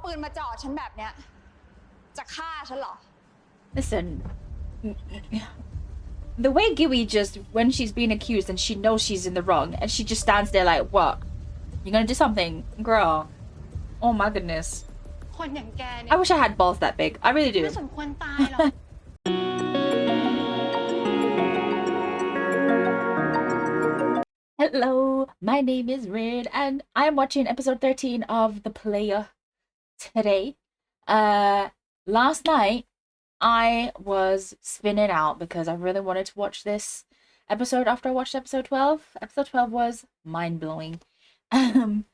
ปืนมาจ่อฉันแบบเนี้ยจะฆ่าฉันเหรอ Listen, the way Giwi just, when she's being accused and she knows she's in the wrong, and she just stands there like, what? You're gonna do something? Girl. Oh my goodness. คนอย่างแกเนี่ I ย wish I had balls that big. I really do. ไม่สมควรตายหรอก Hello, my name is Rin, and I'm watching episode 13 of The Player today. Last night I was spinning out because I really wanted to watch this episode after I watched episode 12. Episode 12 was mind-blowing. And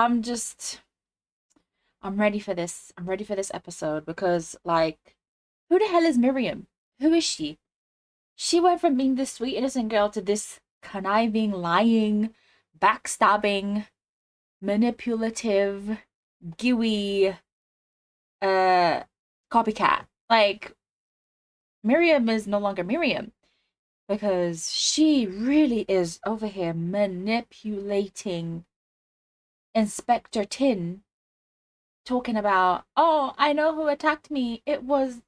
I'm ready for this. I'm ready for this episode because, like, who the hell is Miriam? Who is she? She went from being this sweet, innocent girl to this conniving, lying, backstabbing, manipulative, gooey, copycat. Like, Miriam is no longer Miriam because she really is over here manipulating Inspector Tin, talking about, oh, I know who attacked me. It was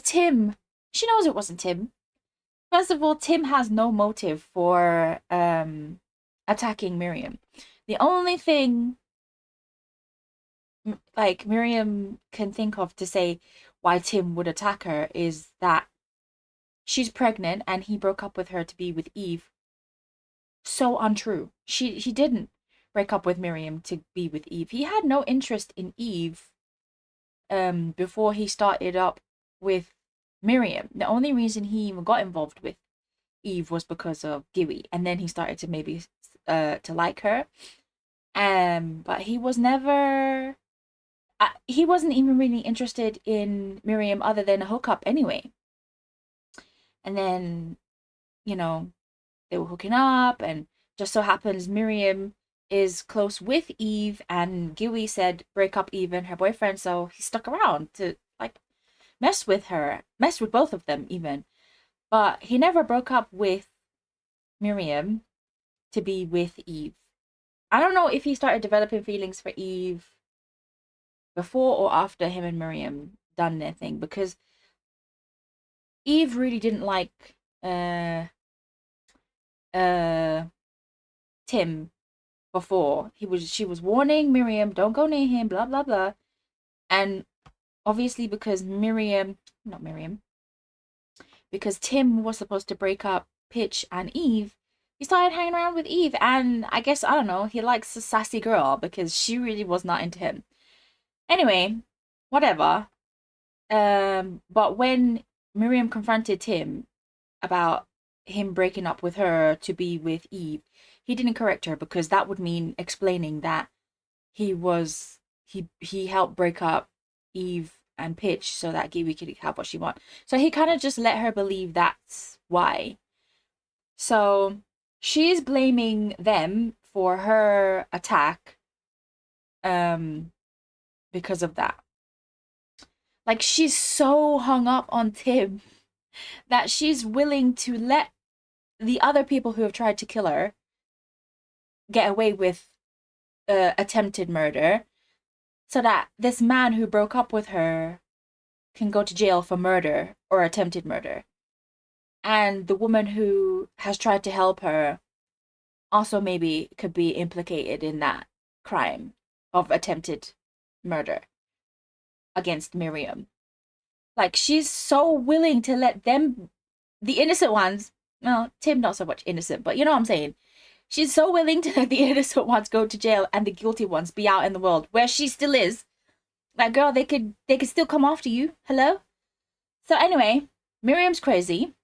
Tim. She knows it wasn't Tim. First of all, Tim has no motive for attacking Miriam. The only thing like Miriam can think of to say why Tim would attack her is that she's pregnant and he broke up with her to be with Eve. So untrue. He didn't break up with Miriam to be with Eve. He had no interest in Eve before he started up with Miriam. The only reason he even got involved with Eve was because of Giwi, and then he started to maybe to like her. But he was never he wasn't even really interested in Miriam other than a hookup anyway. And then, you know, they were hooking up, and just so happens Miriam is close with Eve, and Giwi said break up Eve and her boyfriend, so he stuck around to like mess with both of them even. But he never broke up with Miriam to be with Eve. I don't know if he started developing feelings for Eve before or after him and Miriam done their thing, because Eve really didn't like Tim before. She was warning Miriam, don't go near him, blah blah blah. And obviously because because Tim was supposed to break up Pitch and Eve, he started hanging around with Eve, and I guess, I don't know, he likes a sassy girl because she really was not into him. Anyway, whatever. But when Miriam confronted Tim about him breaking up with her to be with Eve, he didn't correct her because that would mean explaining that he helped break up Eve and Pitch so that Giwi could have what she wants. So he kind of just let her believe that's why. So she's blaming them for her attack because of that. Like, she's so hung up on Tim that she's willing to let the other people who have tried to kill her get away with attempted murder, so that this man who broke up with her can go to jail for murder or attempted murder. And the woman who has tried to help her also maybe could be implicated in that crime of attempted murder against Miriam. Like, she's so willing to let them, the innocent ones, well, Tim not so much innocent, but you know what I'm saying. She's so willing to let the innocent ones go to jail and the guilty ones be out in the world where she still is. Like, girl, they could still come after you. Hello? So anyway, Miriam's crazy.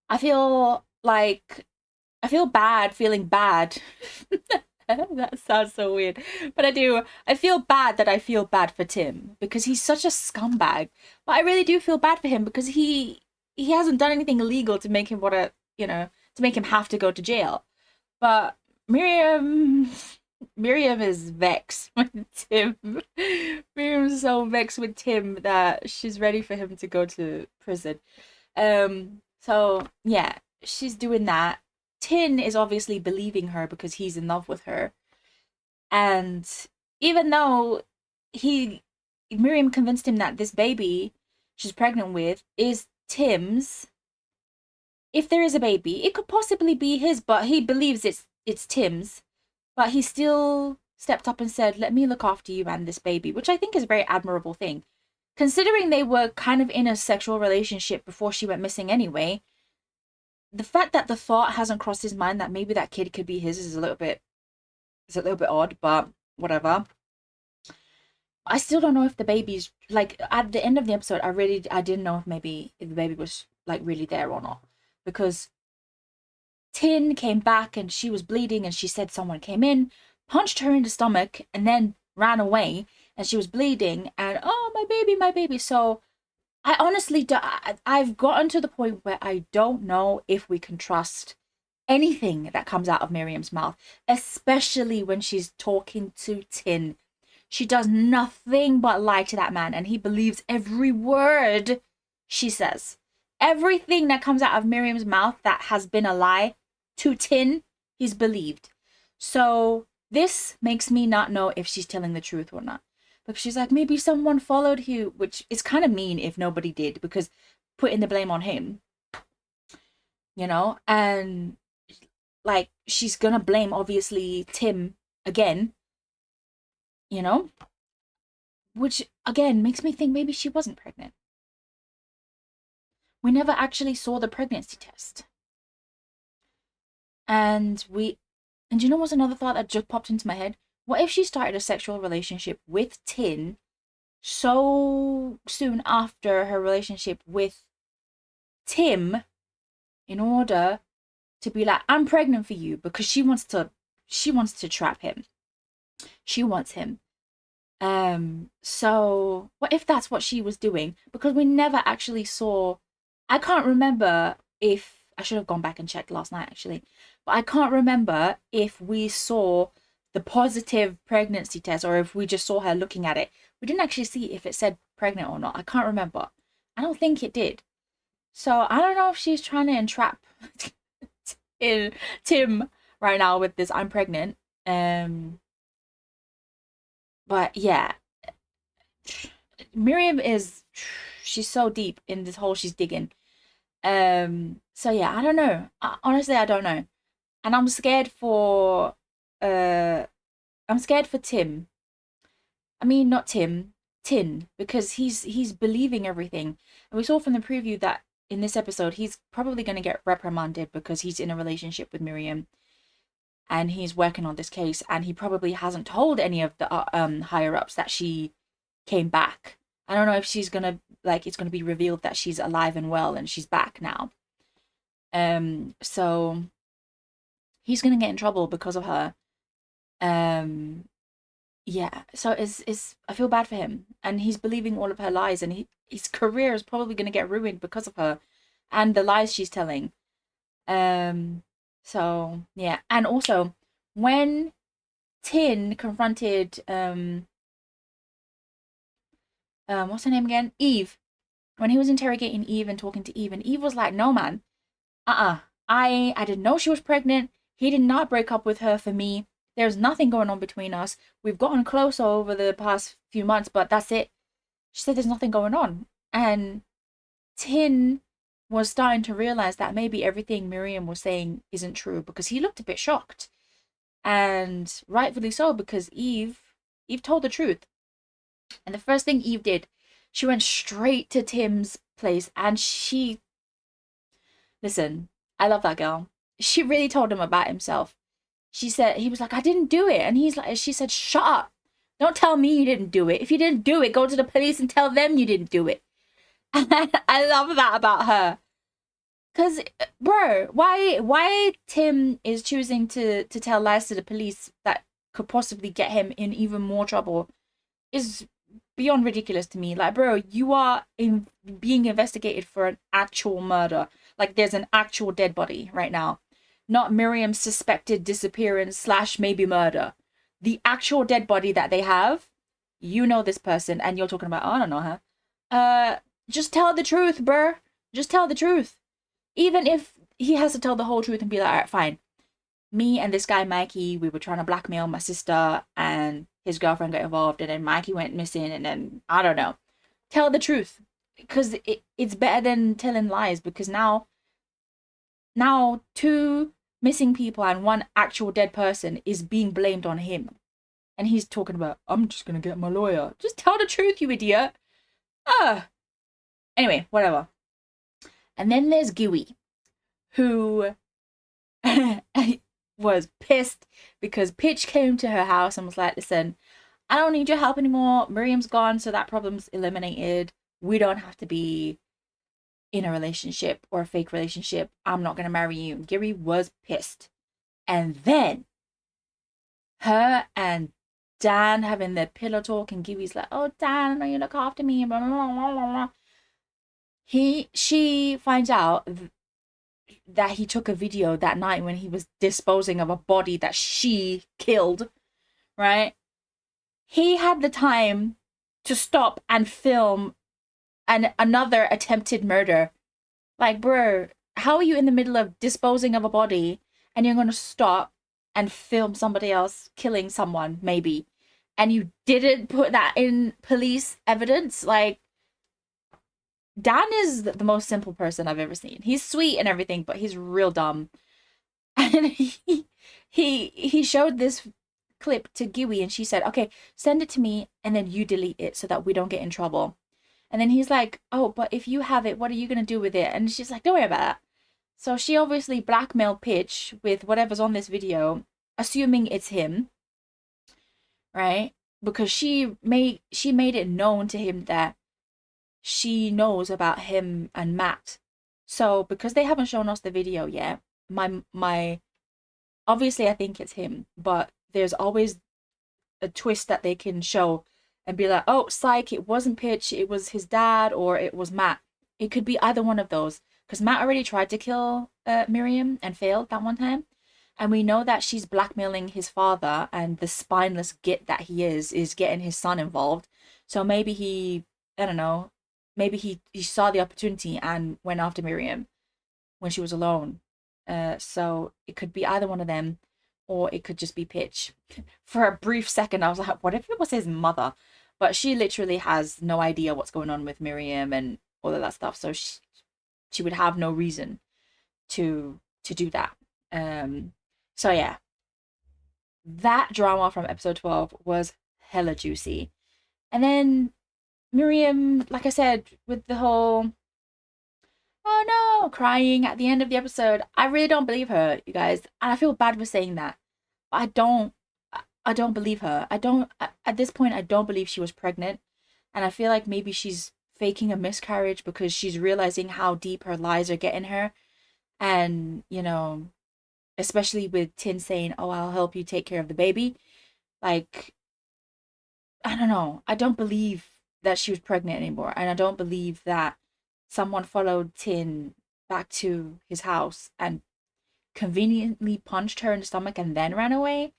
I feel bad feeling bad. That sounds so weird. But I do. I feel bad that I feel bad for Tim because he's such a scumbag. But I really do feel bad for him because he hasn't done anything illegal to make him to make him have to go to jail. But Miriam is vexed with Tim. Miriam's so vexed with Tim that she's ready for him to go to prison. So yeah, she's doing that. Tin is obviously believing her because he's in love with her. And even though Miriam convinced him that this baby she's pregnant with is Tim's, if there is a baby, it could possibly be his, but he believes it's Tim's. But he still stepped up and said, let me look after you and this baby, which I think is a very admirable thing. Considering they were kind of in a sexual relationship before she went missing anyway, the fact that the thought hasn't crossed his mind that maybe that kid could be his is a little bit odd, but whatever. I still don't know if the baby's, like, at the end of the episode, I didn't know if the baby was, like, really there or not. Because Tin came back and she was bleeding and she said someone came in, punched her in the stomach, and then ran away, and she was bleeding, and, oh, my baby. So I honestly, I've gotten to the point where I don't know if we can trust anything that comes out of Miriam's mouth, especially when she's talking to Tin. She does nothing but lie to that man, and he believes every word she says. Everything that comes out of Miriam's mouth that has been a lie to Tin, he's believed. So this makes me not know if she's telling the truth or not. Because she's like, maybe someone followed you, which is kind of mean if nobody did, because putting the blame on him, you know? And, like, she's gonna blame, obviously, Tim again, you know? Which, again, makes me think maybe she wasn't pregnant. We never actually saw the pregnancy test. And you know what's another thought that just popped into my head? What if she started a sexual relationship with Tin so soon after her relationship with Tim in order to be like, I'm pregnant for you, because she wants to trap him. She wants him. So what if that's what she was doing? Because we never actually saw, I can't remember if, I should have gone back and checked last night actually, but I can't remember if we saw the positive pregnancy test or if we just saw her looking at it. We didn't actually see if it said pregnant or not. I can't remember. I don't think it did. So I don't know if she's trying to entrap Tim right now with this I'm pregnant. But yeah, Miriam she's so deep in this hole she's digging. So yeah, I don't know. Honestly, I don't know. And I'm scared for Tim. I mean, not Tim, Tin, because he's believing everything. And we saw from the preview that in this episode, he's probably going to get reprimanded because he's in a relationship with Miriam and he's working on this case, and he probably hasn't told any of the higher ups that she came back. I don't know if she's gonna, like, it's gonna be revealed that she's alive and well and she's back now. So he's gonna get in trouble because of her. Yeah. So it's I feel bad for him, and he's believing all of her lies, and his career is probably gonna get ruined because of her, and the lies she's telling. So yeah, and also when Tin confronted what's her name again? Eve. When he was interrogating Eve and talking to Eve, and Eve was like, no man, I didn't know she was pregnant. He did not break up with her for me. There's nothing going on between us. We've gotten closer over the past few months, but that's it. She said there's nothing going on. And Tin was starting to realize that maybe everything Miriam was saying isn't true, because he looked a bit shocked. And rightfully so, because Eve told the truth. And the first thing Eve did, she went straight to Tim's place, and listen, I love that girl. She really told him about himself. He was like, I didn't do it. And she said, shut up. Don't tell me you didn't do it. If you didn't do it, go to the police and tell them you didn't do it. And I love that about her. Because, bro, why Tim is choosing to tell lies to the police that could possibly get him in even more trouble is beyond ridiculous to me. Like, bro, you are being investigated for an actual murder. Like, there's an actual dead body right now. Not Miriam's suspected disappearance / maybe murder. The actual dead body that they have, you know this person, and you're talking about, oh, I don't know her. Just tell the truth, bro. Just tell the truth. Even if he has to tell the whole truth and be like, all right, fine. Me and this guy Mikey, we were trying to blackmail my sister, and his girlfriend got involved, and then Mikey went missing, and then I don't know. Tell the truth, because it's better than telling lies. Because now 2 missing people and 1 actual dead person is being blamed on him, and he's talking about, I'm just gonna get my lawyer. Just tell the truth, you idiot. Anyway, whatever. And then there's Gui, who was pissed because Pitch came to her house and was like, listen, I don't need your help anymore. Miriam's gone, so that problem's eliminated. We don't have to be in a relationship or a fake relationship. I'm not going to marry you. Giri was pissed. And then her and Dan having their pillow talk, and Giri's like, oh, Dan, I know you look after me. Blah, blah, blah, blah, blah. She finds out that he took a video that night when he was disposing of a body that she killed, right? He had the time to stop and film another attempted murder. Like, bro, how are you in the middle of disposing of a body and you're going to stop and film somebody else killing someone, maybe, and you didn't put that in police evidence? Like, Dan is the most simple person I've ever seen. He's sweet and everything, but he's real dumb. And he showed this clip to Gui, and she said, okay, send it to me and then you delete it so that we don't get in trouble. And then he's like, oh, but if you have it, what are you going to do with it? And she's like, don't worry about that. So she obviously blackmailed Pitch with whatever's on this video, assuming it's him, right? Because she made it known to him that she knows about him and Matt. So because they haven't shown us the video yet, my obviously I think it's him, but there's always a twist that they can show and be like, oh, psych, it wasn't Pitch, it was his dad, or it was Matt. It could be either one of those, because Matt already tried to kill Miriam and failed that one time, and we know that she's blackmailing his father, and the spineless git that he is getting his son involved. So maybe he, I don't know, maybe he saw the opportunity and went after Miriam when she was alone. So it could be either one of them, or it could just be Pitch. For a brief second, I was like, what if it was his mother? But she literally has no idea what's going on with Miriam and all of that stuff. So she would have no reason to do that. So yeah, that drama from episode 12 was hella juicy. And then Miriam, like I said, with the whole, oh no, crying at the end of the episode. I really don't believe her, you guys. And I feel bad for saying that. But I don't believe her. At this point, I don't believe she was pregnant. And I feel like maybe she's faking a miscarriage because she's realizing how deep her lies are getting her. And, you know, especially with Tin saying, oh, I'll help you take care of the baby. Like, I don't know. I don't believe that she was pregnant anymore. And I don't believe that someone followed Tin back to his house and conveniently punched her in the stomach and then ran away.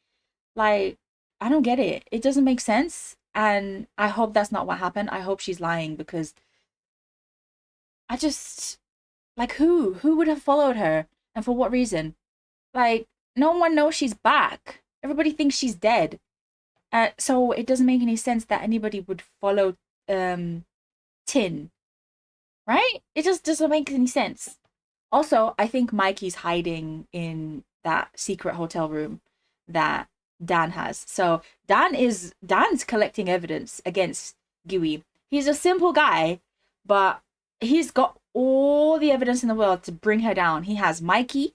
Like, I don't get it. It doesn't make sense. And I hope that's not what happened. I hope she's lying, because I just, like, who would have followed her and for what reason? Like, no one knows she's back. Everybody thinks she's dead. So it doesn't make any sense that anybody would follow Tin, right? It just doesn't make any sense. Also, I think Mikey's hiding in that secret hotel room that Dan has. So Dan's collecting evidence against Gui. He's a simple guy, but he's got all the evidence in the world to bring her down. He has Mikey,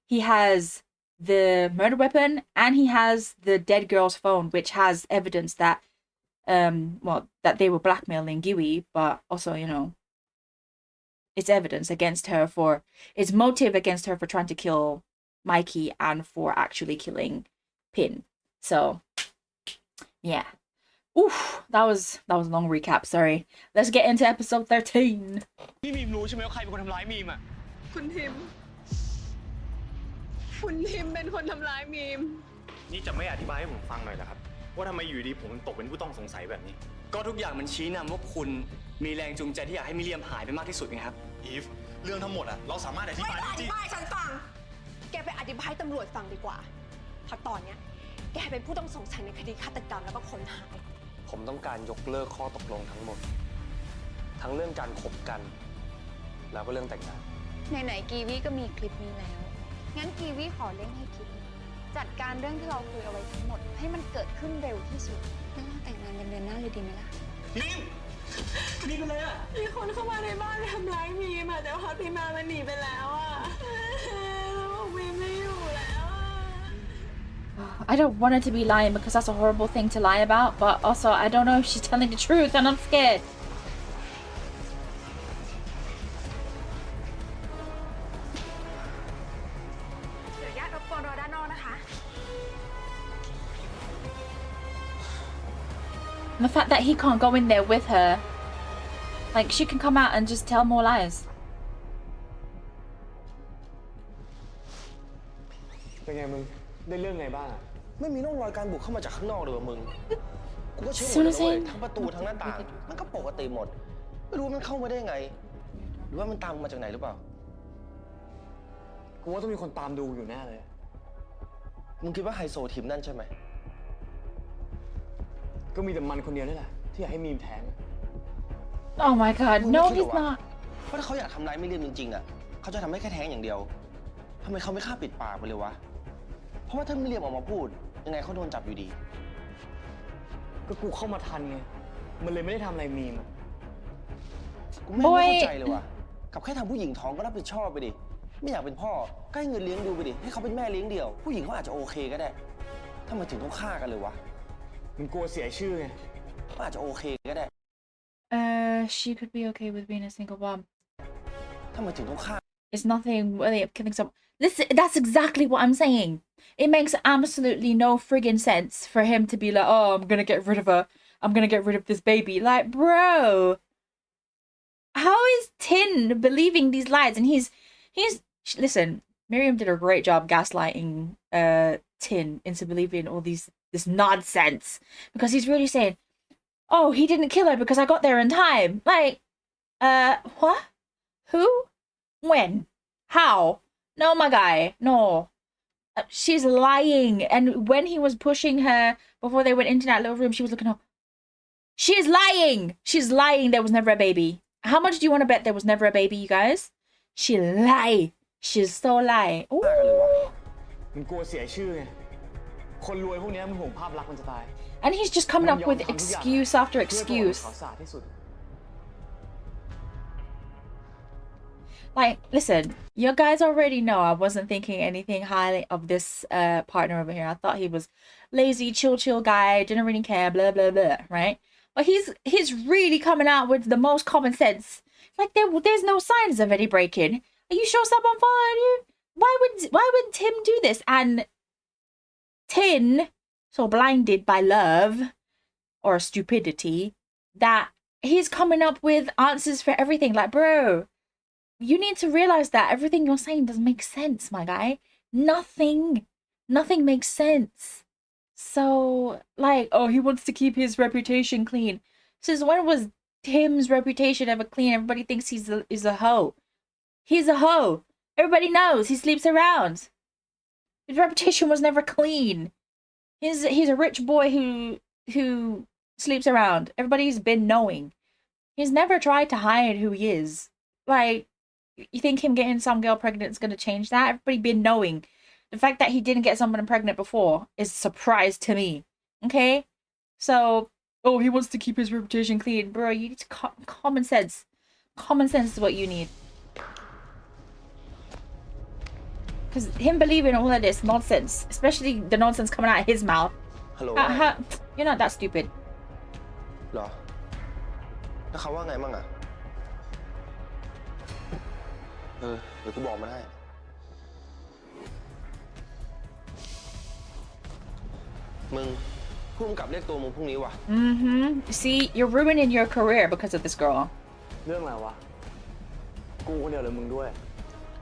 he has the murder weapon, and he has the dead girl's phone, which has evidence that that they were blackmailing Gui, but also, you know, it's evidence against her for, it's motive against her for trying to kill Mikey and for actually killing Pin. So yeah. Oof, that was a long recap, sorry. Let's get into episode 13. พี่มีมรู้ใช่ไหมว่าใครเป็นคนทำร้ายมีมอ่ะคุณทิมเป็นคนทำร้ายมีมนี่จะไม่อธิบายให้ผมฟังหน่อยเหรอครับว่าทำไมอยู่ดีผมตกเป็นผู้ต้องสงสัยแบบนี้ก็ทุกอย่างมันชี้นำว่าคุณมีแรงจูงใจที่อยากให้มิเลียมหายไปมากที่สุดไงครับอีฟ เรื่องทั้งหมดอะเราสามารถอธิ ไม่ บาย ต้องอ จริ ธิ ง บายให้ฉันฟัง แกไปอธิบายให้ตำรวจฟังดีกว่าเพราะตอนเนี้ยแกเป็นผู้ต้องสงสัยในคดีฆาตกรรมแล้วก็คนหาย ผมต้องการยกเลิกข้อตกลงทั้งหมด ทั้งเรื่องการคบกัน แล้วก็เรื่องแต่งงาน ไหนๆกีวีก็มีคลิปนี้แล้ว งั้นกีวีขอเร่งให้คลิปนี้จัดการเรื่องที่เราคุยเอาไว้ทั้งหมด ให้มันเกิดขึ้นเร็วที่สุดแล้วเราแต่งงานกันเดือนหน้าเลยดีไหมล่ะ นิ่มนี่เป็นไรอะ มีคนเข้ามาในบ้านทำร้ายมีมแต่ว่าพี่มามันหนีไปแล้วอ่ะแล้วมีไม่อยู่แล้วอ่ะ I don't want her to be lying because that's a horrible thing to lie about, but also I don't know if she's telling the truth and I'm scared. เดี๋ยวญาติรบกวนรอด้านนอกนะคะ And the fact that he can't go in there with her, like she can come out and just tell more lies. เป็นไงมึง ได้เรื่องไงบ้าง ไม่มีร่องรอยการบุกเข้ามาจากข้างนอกเลยว่ะมึง กูก็เช็คหมด Soon แล้ว as เว้ย I- ทั้งประตูทั้งหน้าต่าง มันก็ปกติหมด ไม่รู้ว่ามันเข้ามาได้ไง หรือว่ามันตามมาจากไหนหรือเปล่า กูว่าต้องมีคนตามดูอยู่แน่เลย มึงคิดว่าไฮโซทีมนั่นใช่ไหม ก็มีแต่มันคนเดียวนี่แหละ ที่อยากให้มีมแท้ง Oh my god, มึง no, ไม่คิด he's เหรอวะ not. ว่าถ้าเขาอยากทำร้ายไม่เรียมจริงๆอ่ะ เขาจะทำให้แค่แท้งอย่างเดียวทำไมเขาไม่ฆ่าปิดปากไปเลยวะ เพราะว่าถ้าไม่เรียมออกมาพูด ยังไงเขาโดนจับอยู่ดี ก็กูเข้ามาทันไง มันเลยไม่ได้ทำอะไรมีมอะ กูไม่เข้าใจเลยว่ะ กับแค่ทำผู้หญิงท้องก็รับผิดชอบไปดิ ไม่อยากเป็นพ่อก็ให้เงินเลี้ยงดูไปดิ ให้เขาเป็นแม่เลี้ยงเดี่ยว ผู้หญิงเขาอาจจะโอเคก็ได้ทำไมถึงต้องฆ่ากันเลยวะ มันกลัวเสียชื่อไง เขาอาจจะโอเคก็ได้ She could be okay with being a single mom. ทำไมถึงต้องฆ่า It's nothing really of killing someone. Listen, that's exactly what I'm saying. It makes absolutely no friggin' sense for him to be like, oh, I'm gonna get rid of her. I'm gonna get rid of this baby. Like, bro, how is Tin believing these lies? And he's listen, Miriam did a great job gaslighting Tin into believing all this nonsense because he's really saying, oh, he didn't kill her because I got there in time. Like, what? Who? When? How? No, my guy. No. She's lying. And when he was pushing her before they went into that little room, she was looking up. She's lying. She's lying. There was never a baby. How much do you want to bet there was never a baby, you guys? She lie. She's so lie. Ooh. ฆ่ากันเลยวะ มันกลัวเสียชื่อไง คนรวยพวกเนี้ยมันห่วงภาพลักษณ์มันจะตาย And he's just coming up with มันยอมทำทุกอย่าง excuse after เพื่อให้พวกเรา excuse. เขาสะอาดที่สุด Like, listen, you guys already know I wasn't thinking anything highly of this partner over here. I thought he was lazy, chill guy, didn't really care, blah blah blah, right? But he's really coming out with the most common sense. Like there's no signs of any break-in. Are you sure someone followed you? Why would Tim do this? And Tin, so blinded by love or stupidity, that he's coming up with answers for everything. Like, bro, you need to realize that everything you're saying doesn't make sense, my guy. Nothing makes sense. So, like, oh, he wants to keep his reputation clean. Since when was Tim's reputation ever clean? Everybody thinks he's a hoe. He's a hoe. Everybody knows he sleeps around. His reputation was never clean. He's a rich boy who sleeps around. Everybody's been knowing. He's never tried to hide who he is. Like, you think him getting some girl pregnant is going to change that? Everybody been knowing. The fact that he didn't get someone pregnant before is a surprise to me. Okay? So, oh, he wants to keep his reputation clean. Bro, you need to common sense. Common sense is what you need. Because him believing all of this nonsense, especially the nonsense coming out of his mouth. ฮัลโหล You're not that stupid. เหรอ แล้วเขาว่าไงมั่งอ่ะ เดี๋ยวกูบอกมันให้ มึงผู้กำกับเรียกตัวมึงพรุ่งนี้ว่ะ See, you're ruining your career because of this girl. เรื่องอะไรวะ กูคนเดียวหรือมึงด้วย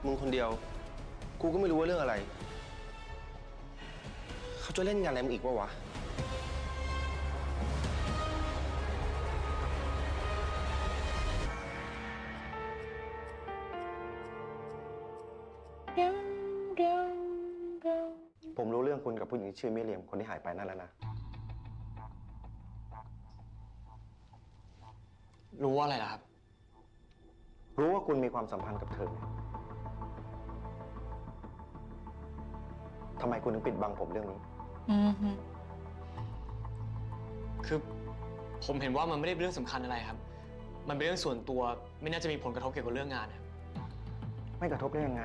มึงคนเดียว กูก็ไม่รู้ว่าเรื่องอะไร เขาจะเล่นงานอะไรมึงอีกวะวะ ชื่อมิเรียมคนที่หายไปนั่นแล้วนะ รู้ว่าอะไรล่ะครับ รู้ว่าคุณมีความสัมพันธ์กับเธอไงทำไมคุณถึงปิดบังผมเรื่องนี้ Mm-hmm. คือผมเห็นว่ามันไม่ได้เป็นเรื่องสำคัญอะไรครับ มันเป็นเรื่องส่วนตัวไม่น่าจะมีผลกระทบเกี่ยวกับเรื่องงานครับ ไม่กระทบได้ยังไง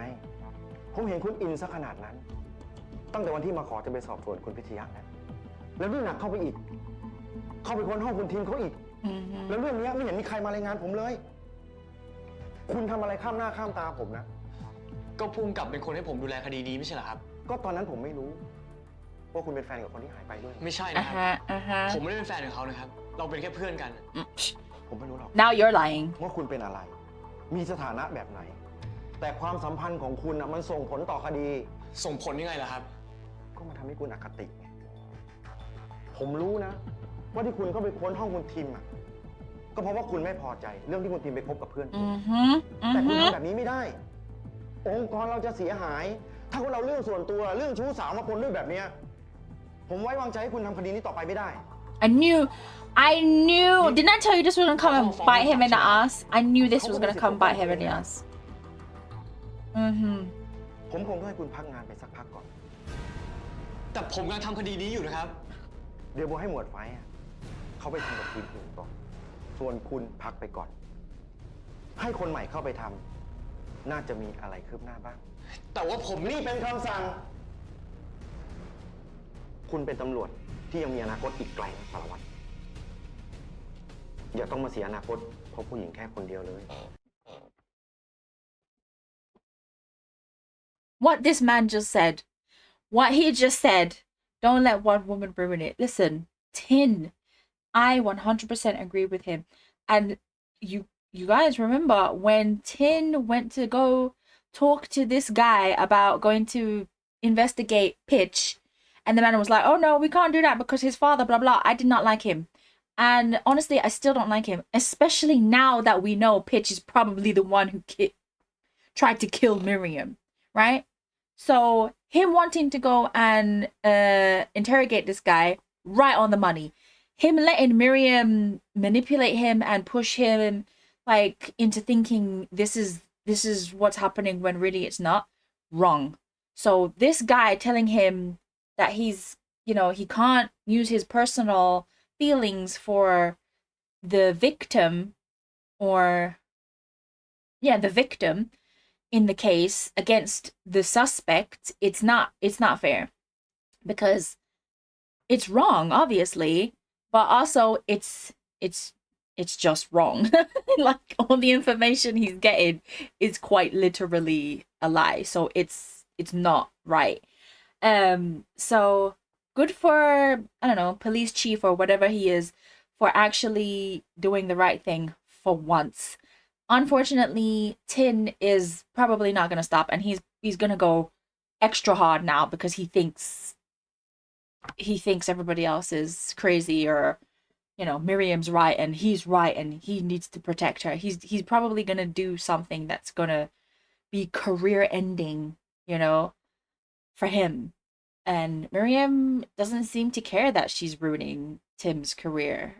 ผมเห็นคุณอินซะขนาดนั้น ตั้งแต่วันที่มาขอจะไปสอบสวนคุณพิทยาแล้วนี่หนักเข้าไปอีก เข้าไปค้นห้องคุณทีมเขาอีก Mm-hmm. แล้วเรื่องนี้ไม่เห็นมีใครมารายงานผมเลย คุณทำอะไรข้ามหน้าข้ามตาผมนะ ก็ภูมิกับเป็นคนให้ผมดูแลคดีนี้ไม่ใช่เหรอครับ ก็ตอนนั้นผมไม่รู้ว่าคุณเป็นแฟนกับคนที่หายไปด้วย ไม่ใช่นะครับ Uh-huh. Uh-huh. ผมไม่ได้เป็นแฟนของเขานะครับ เราเป็นแค่เพื่อนกัน ผมไม่รู้หรอก Now you're lying. ว่าคุณเป็นอะไร มีสถานะแบบไหน แต่ความสัมพันธ์ของคุณนะมันส่งผลต่อคดี ส่งผลยังไงล่ะครับ ก็มันทำให้คุณอคติไงผมรู้นะ ว่าที่คุณเข้าไปค้นห้องคุณทิมอ่ะ ก็เพราะว่าคุณไม่พอใจเรื่องที่คุณทิมไปคบกับเพื่อนคุณ Mm-hmm. แต่คุณ Mm-hmm. ทำแบบนี้ไม่ได้ องค์กรเราจะเสียหาย ถ้าคุณเอาเรื่องส่วนตัวเรื่องชู้สาวมาปนด้วยแบบเนี้ยผมไว้วางใจให้คุณทำคดีนี้ต่อไปไม่ได้ I knew. Didn't I tell you this was gonna come and bite him in the ass? I knew this was gonna come bite him in the ass. Mm-hmm. ผมคงต้องให้คุณพักงานไปสักพักก่อน แต่ผมกำลังทำคดีนี้อยู่นะครับ เดี๋ยวโบให้หมวดไฟอะเขาไปทำกับทีมอื่นก่อน ส่วนคุณพักไปก่อน ให้คนใหม่เข้าไปทำน่าจะมีอะไรคืบหน้าบ้าง แต่ว่าผม นี่เป็นคำสั่ง คุณเป็นตำรวจที่ยังมีอนาคตอีกไกลนะสารวัตรอย่าต้องมาเสียอนาคตเพราะผู้หญิงแค่คนเดียวเลย What this man just said. What he just said. Don't let one woman ruin it. Listen, Tin. I 100% agree with him. And you guys remember when Tin went to go talk to this guy about going to investigate Pitch, and the man was like, oh no, we can't do that because his father, blah blah. I did not like him, and honestly I still don't like him, especially now that we know Pitch is probably the one who tried to kill Miriam, right? So him wanting to go and interrogate this guy, right on the money. Him letting Miriam manipulate him and push him like into thinking this is what's happening when really it's not. Wrong. So this guy telling him that he's, you know, he can't use his personal feelings for the victim, or the victim in the case against the suspect, it's not fair, because it's wrong, obviously, but also it's just wrong. Like all the information he's getting is quite literally a lie, so it's not right. So good for, I don't know, police chief or whatever he is, for actually doing the right thing for once. Unfortunately, Tin is probably not gonna stop, and he's gonna go extra hard now because he thinks everybody else is crazy, or you know, Miriam's right and he's right and he needs to protect her. He's probably gonna do something that's gonna be career ending, you know, for him. And Miriam doesn't seem to care that she's ruining Tim's career.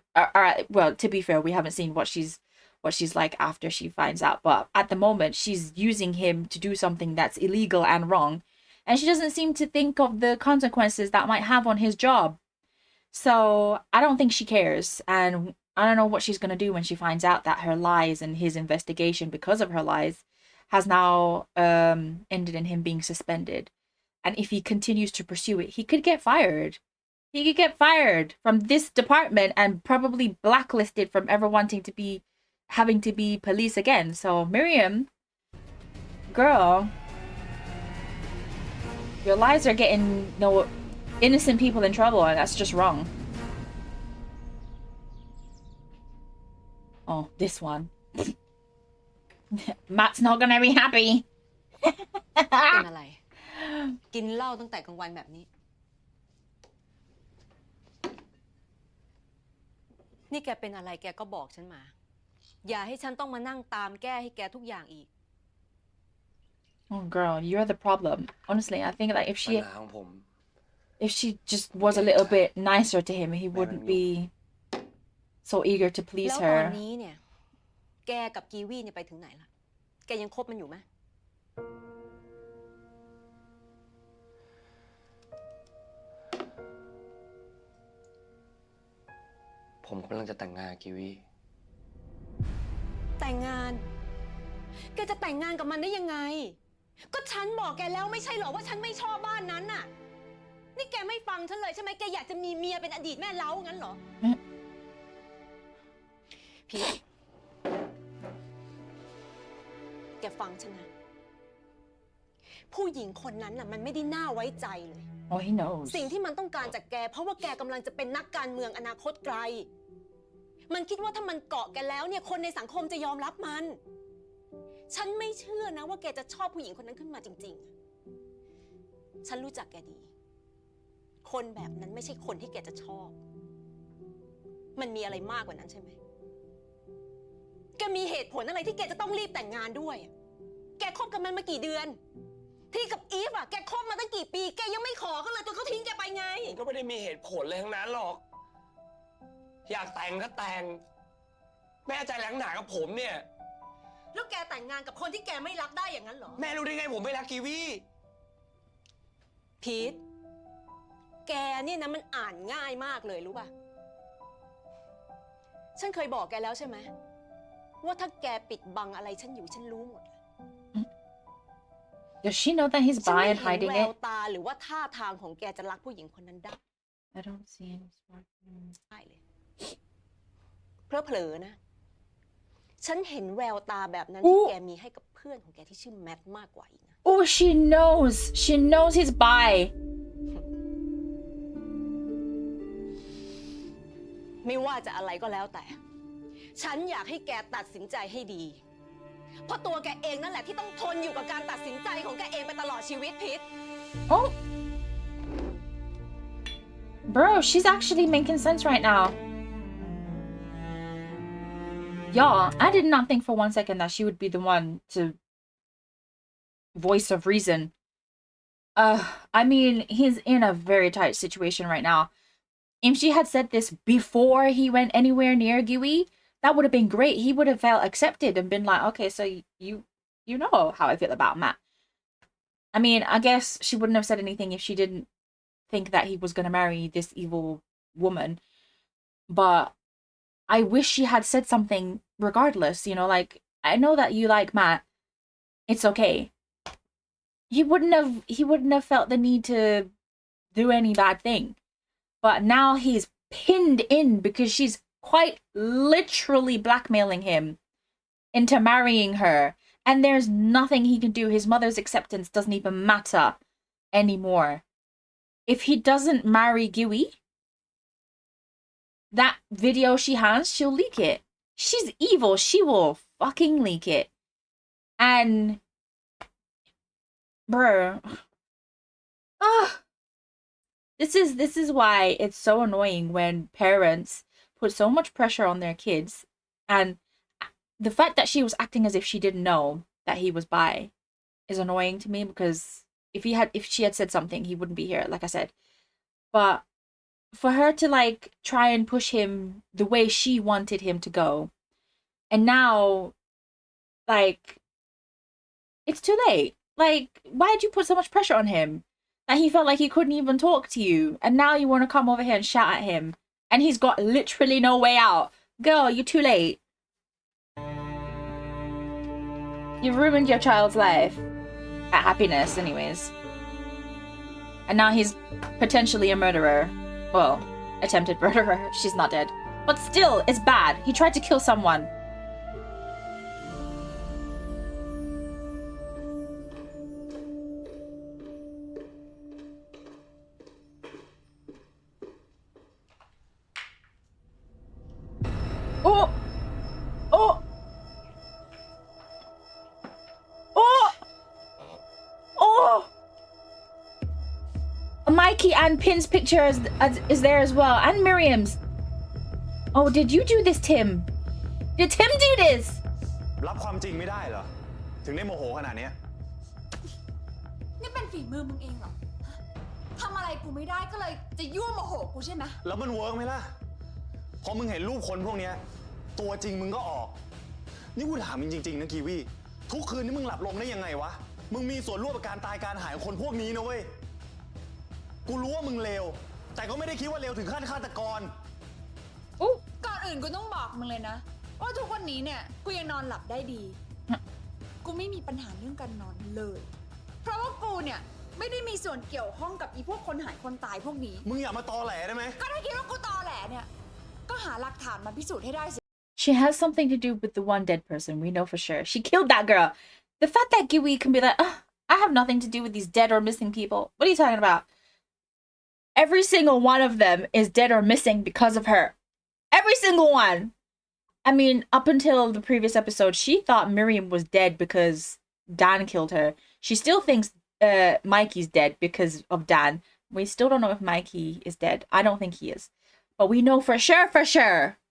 Well, to be fair, we haven't seen what she's like after she finds out, but at the moment she's using him to do something that's illegal and wrong, and she doesn't seem to think of the consequences that might have on his job. So I don't think she cares, and I don't know what she's gonna do when she finds out that her lies and his investigation because of her lies has now ended in him being suspended. And if he continues to pursue it, he could get fired. He could get fired from this department and probably blacklisted from ever having to be police again. So Miriam, girl, your lies are getting innocent people in trouble, and that's just wrong. Oh, this one. Matt's not gonna be happy. เป็นอะไร กินเหล้าตั้งแต่กลางวันแบบนี้ นี่แกเป็นอะไรแกก็บอกฉันมา อย่าให้ฉันต้องมานั่งตามแก้ให้แกทุกอย่างอีก Oh girl, you're the problem. Honestly, I think that if ปัญ she หาของผม if she just was a little bit nicer to him, he wouldn't be so eager to แล้ please วตอน her. นี้เนี่ย แกกับกีวีเนี่ยไปถึงไหนละแกยังคบมันอยู่ไหม ผมกำลังจะแต่งงานกับกีวี แต่งงาน แกจะแต่งงานกับมันได้ยังไง ก็ฉันบอกแกแล้วไม่ใช่หรอว่าฉันไม่ชอบบ้านนั้นน่ะ นี่แกไม่ฟังฉันเลยใช่ไหมแกอยากจะมีเมียเป็นอดีตแม่เล้างั้นเหรอ พีทแกฟังฉันนะ ผู้หญิงคนนั้นน่ะมันไม่ได้น่าไว้ใจเลย Oh, he knows. สิ่งที่มันต้องการจากแกเพราะว่าแกกำลังจะเป็นนักการเมืองอนาคตไกล มันคิดว่าถ้ามันเกาะแกแล้วเนี่ยคนในสังคมจะยอมรับมัน ฉันไม่เชื่อนะว่าแกจะชอบผู้หญิงคนนั้นขึ้นมาจริงๆ ฉันรู้จักแกดี คนแบบนั้นไม่ใช่คนที่แกจะชอบ มันมีอะไรมากกว่านั้นใช่ไหม แกมีเหตุผลอะไรที่แกจะต้องรีบแต่งงานด้วย แกคบกับมันมากี่เดือน ที่กับอีฟอะแกคบมาตั้งกี่ปี แกยังไม่ขอเขาเลยจนเขาทิ้งแกไปไง ผมก็ไม่ได้มีเหตุผลเลยทั้งนั้นหรอก อยากแต่งก็แต่ง แม่ใจแรงหนากับผมเนี่ย แล้วแกแต่งงานกับคนที่แกไม่รักได้อย่างนั้นเหรอ แม่รู้ได้ไงผมไม่รักกีวี พีท แกเนี่ยนะมันอ่านง่ายมากเลยรู้ป่ะ ฉันเคยบอกแกแล้วใช่ไหมว่าถ้าแกปิดบังอะไรฉันอยู่ฉันรู้หมด Does she know that he's ฉัน bi ไม่ and เห็น hiding แวว it? ตาหรือว่าท่าทางของแกจะรักผู้หญิงคนนั้นได้ I don't see any sparkling. เลยเผลอๆนะ ฉันเห็นแววตาแบบนั้นที่แกมีให้กับเพื่อนของแกที่ชื่อแมทมากกว่าอีกนะ Oh, she knows. She knows he's bi. ไม่ว่าจะอะไรก็แล้วแต่ ฉันอยากให้แกตัดสินใจให้ดี เพราะตัวแกเองนั่นแหละที่ต้องทนอยู่กับการตัดสินใจของแกเองไปตลอดชีวิตพิษ Oh. Bro, she's actually making sense right now. Y'all, I did not think for 1 second that she would be the one to voice of reason. I mean, he's in a very tight situation right now. If she had said this before he went anywhere near Gui, that would have been great. He would have felt accepted and been like, okay, so you know how I feel about Matt. I mean, I guess she wouldn't have said anything if she didn't think that he was going to marry this evil woman. But I wish she had said something regardless, you know, like, I know that you like Matt. It's okay. He wouldn't have felt the need to do any bad thing. But now he's pinned in because she's quite literally blackmailing him into marrying her. And there's nothing he can do. His mother's acceptance doesn't even matter anymore. If he doesn't marry Gui, that video she has, she'll leak it. She's evil. She will fucking leak it. And, bruh. This is why it's so annoying when parents put so much pressure on their kids, and the fact that she was acting as if she didn't know that he was bi is annoying to me, because if she had said something, he wouldn't be here, like I said. But for her to like try and push him the way she wanted him to go, and now like it's too late. Like, why'd you put so much pressure on him that he felt like he couldn't even talk to you, and now you want to come over here and shout at him, and he's got literally no way out? Girl, you're too late. You ruined your child's life. At happiness, anyways. And now he's potentially a murderer. Well, attempted murderer. She's not dead. But still, it's bad. He tried to kill someone. Oh! Oh! Oh! Oh! Mikey and Pin's picture is there as well, and Miriam's. Oh, did you do this, Tim? Did Tim do this? รับความจริงไม่ได้เหรอ ถึงได้โมโหขนาดเนี้ย นี่เป็นฝีมือมึงเองเหรอ ท ทำอะไรกูไม่ได้ก็เลยจะยั่วโมโหกูใช่ไหม แล้วมันเวิร์กไหมล่ะ พอมึงเห็นรูปคนพวกเนี้ยตัวจริงมึงก็ออก นี่กูถามมึงจริงๆนะกีวีทุกคืนนี่มึงหลับลงได้ยังไงวะ มึงมีส่วนร่วมกับการตายการหายของคนพวกนี้นะเว้ย กูรู้ว่ามึงเลว แต่ก็ไม่ได้คิดว่าเลวถึงขั้นฆาตกร ก่อนอื่นกูต้องบอกมึงเลยนะว่าทุกวันนี้เนี่ยกูยังนอนหลับได้ดี กูไม่มีปัญหาเรื่องการนอนเลย เพราะว่ากูเนี่ยไม่ได้มีส่วนเกี่ยวข้องกับอีพวกคนหายคนตายพวกนี้ มึงอย่ามาตอแหลได้ไหม ก็ถ้าคิดว่ากูตอแหลเนี่ยก็หาหลักฐานมาพิสูจน์ให้ได้สิ She has something to do with the one dead person. We know for sure. She killed that girl. The fact that Kiwi can be like, I have nothing to do with these dead or missing people. What are you talking about? Every single one of them is dead or missing because of her. Every single one. I mean, up until the previous episode, she thought Miriam was dead because Dan killed her. She still thinks Mikey's dead because of Dan. We still don't know if Mikey is dead. I don't think he is. But we know for sure,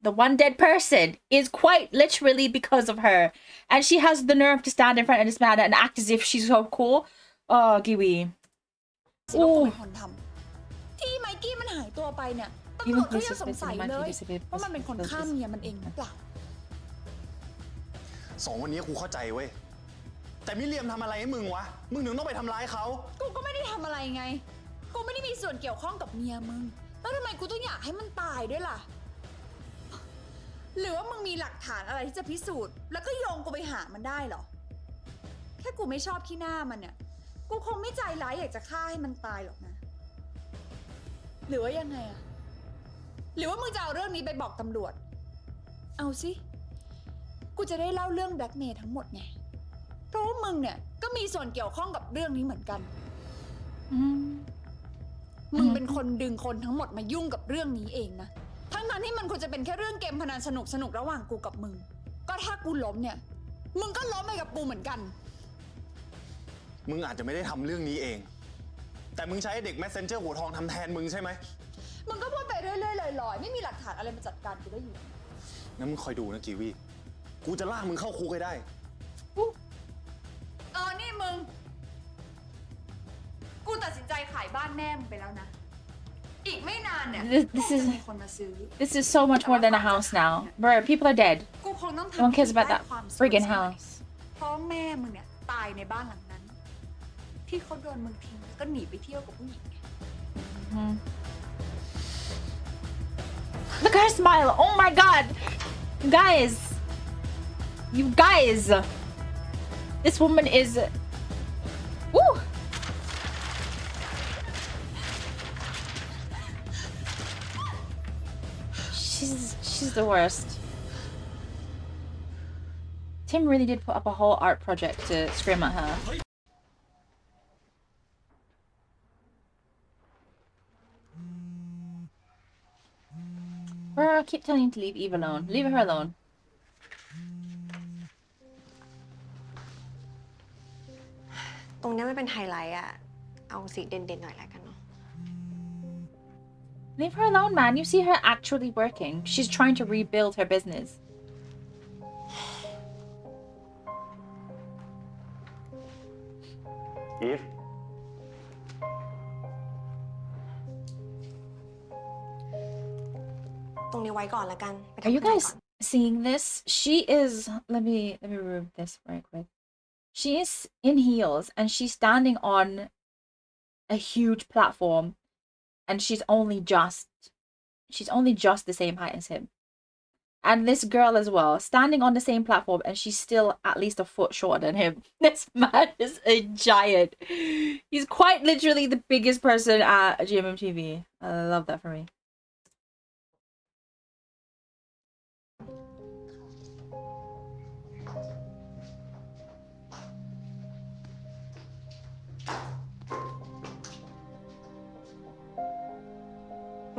the one dead person is quite literally because of her. And she has the nerve to stand in front of this man and act as if she's so cool. Oh, Kiwi. สิว่ากูเป็นคนทำที่ไมกี้มันหายตัวไปเนี่ยตำรวจเขายังสงสัยเลยว่ามันเป็นคนฆ่าเมียมันเองหรือเปล่า สองวันนี้กูเข้าใจเว้ย แต่มิเรียมทำอะไรให้มึงวะ มึงถึงต้องไปทำร้ายเขา กูก็ไม่ได้ทำอะไรไง กูไม่ได้มีส่วนเกี่ยวข้องกับเมียมึง แล้วทำไมกูต้องอยากให้มันตายด้วยล่ะ หรือว่ามึงมีหลักฐานอะไรที่จะพิสูจน์ แล้วก็โยงกูไปหามันได้เหรอ แค่กูไม่ชอบขี้หน้ามันเนี่ย กูคงไม่ใจร้ายอยากจะฆ่าให้มันตายหรอกนะ หรือว่ายังไงอะหรือว่ามึงจะเอาเรื่องนี้ไปบอกตำรวจ เอาสิ กูจะได้เล่าเรื่องแบล็กเมย์ทั้งหมดไง เพราะว่ามึงเนี่ยก็มีส่วนเกี่ยวข้องกับเรื่องนี้เหมือนกัน มึงเป็นคนดึงคนทั้งหมดมายุ่งกับเรื่องนี้เองนะ ทั้งนั้นที่มันควรจะเป็นแค่เรื่องเกมพนันสนุกระหว่างกูกับมึง ก็ถ้ากูล้มเนี่ย มึงก็ล้มไปกับกูเหมือนกัน มึงอาจจะไม่ได้ทำเรื่องนี้เอง แต่มึงใช้เด็ก messenger หัวทองทำแทนมึงใช่ไหม มึงก็พูดไปเรื่อยๆลอยๆ ไม่มีหลักฐานอะไรมาจัดการกูได้อยู่ งั้นมึงคอยดูนะกีวี กูจะลากมึงเข้าคุกให้ได้ นี่มึง กูตัดสินใจขายบ้านแม่มึงไปแล้วนะ อีกไม่นานเนี่ย This จะมีคนมาซื้อ is so much more than a house now. Bro, people are dead. กูคงต้อง No one ทำ cares about that ความสวย friggin' ใช่ไหม house. เพราะแม่มึงเนี่ยตายในบ้านหลังนั้น ที่เขาโดนมึงทิ้งแล้วก็หนีไปเที่ยวกับผู้หญิงไง Look at her smile. Oh my god. You guys. This woman is... Woo. She's the worst. Tim really did put up a whole art project to scream at her. Bro, I keep telling you to leave Eve alone. Leave her alone. ตรงนี้ไม่เป็นไฮไลท์อะเอาสีเด่นๆหน่อยแล้วกันเนาะ Leave her alone, man. You see her actually working. She's trying to rebuild her business. Eve? ตรงนี้ไว้ก่อนแล้วกันไป Are ทำ you ข้างใน guys ก่อน seeing this? She is... Let me remove this right quick. She is in heels and she's standing on a huge platform and she's only just the same height as him. And this girl as well, standing on the same platform and she's still at least a foot shorter than him. This man is a giant. He's quite literally the biggest person at GMMTV. I love that for me.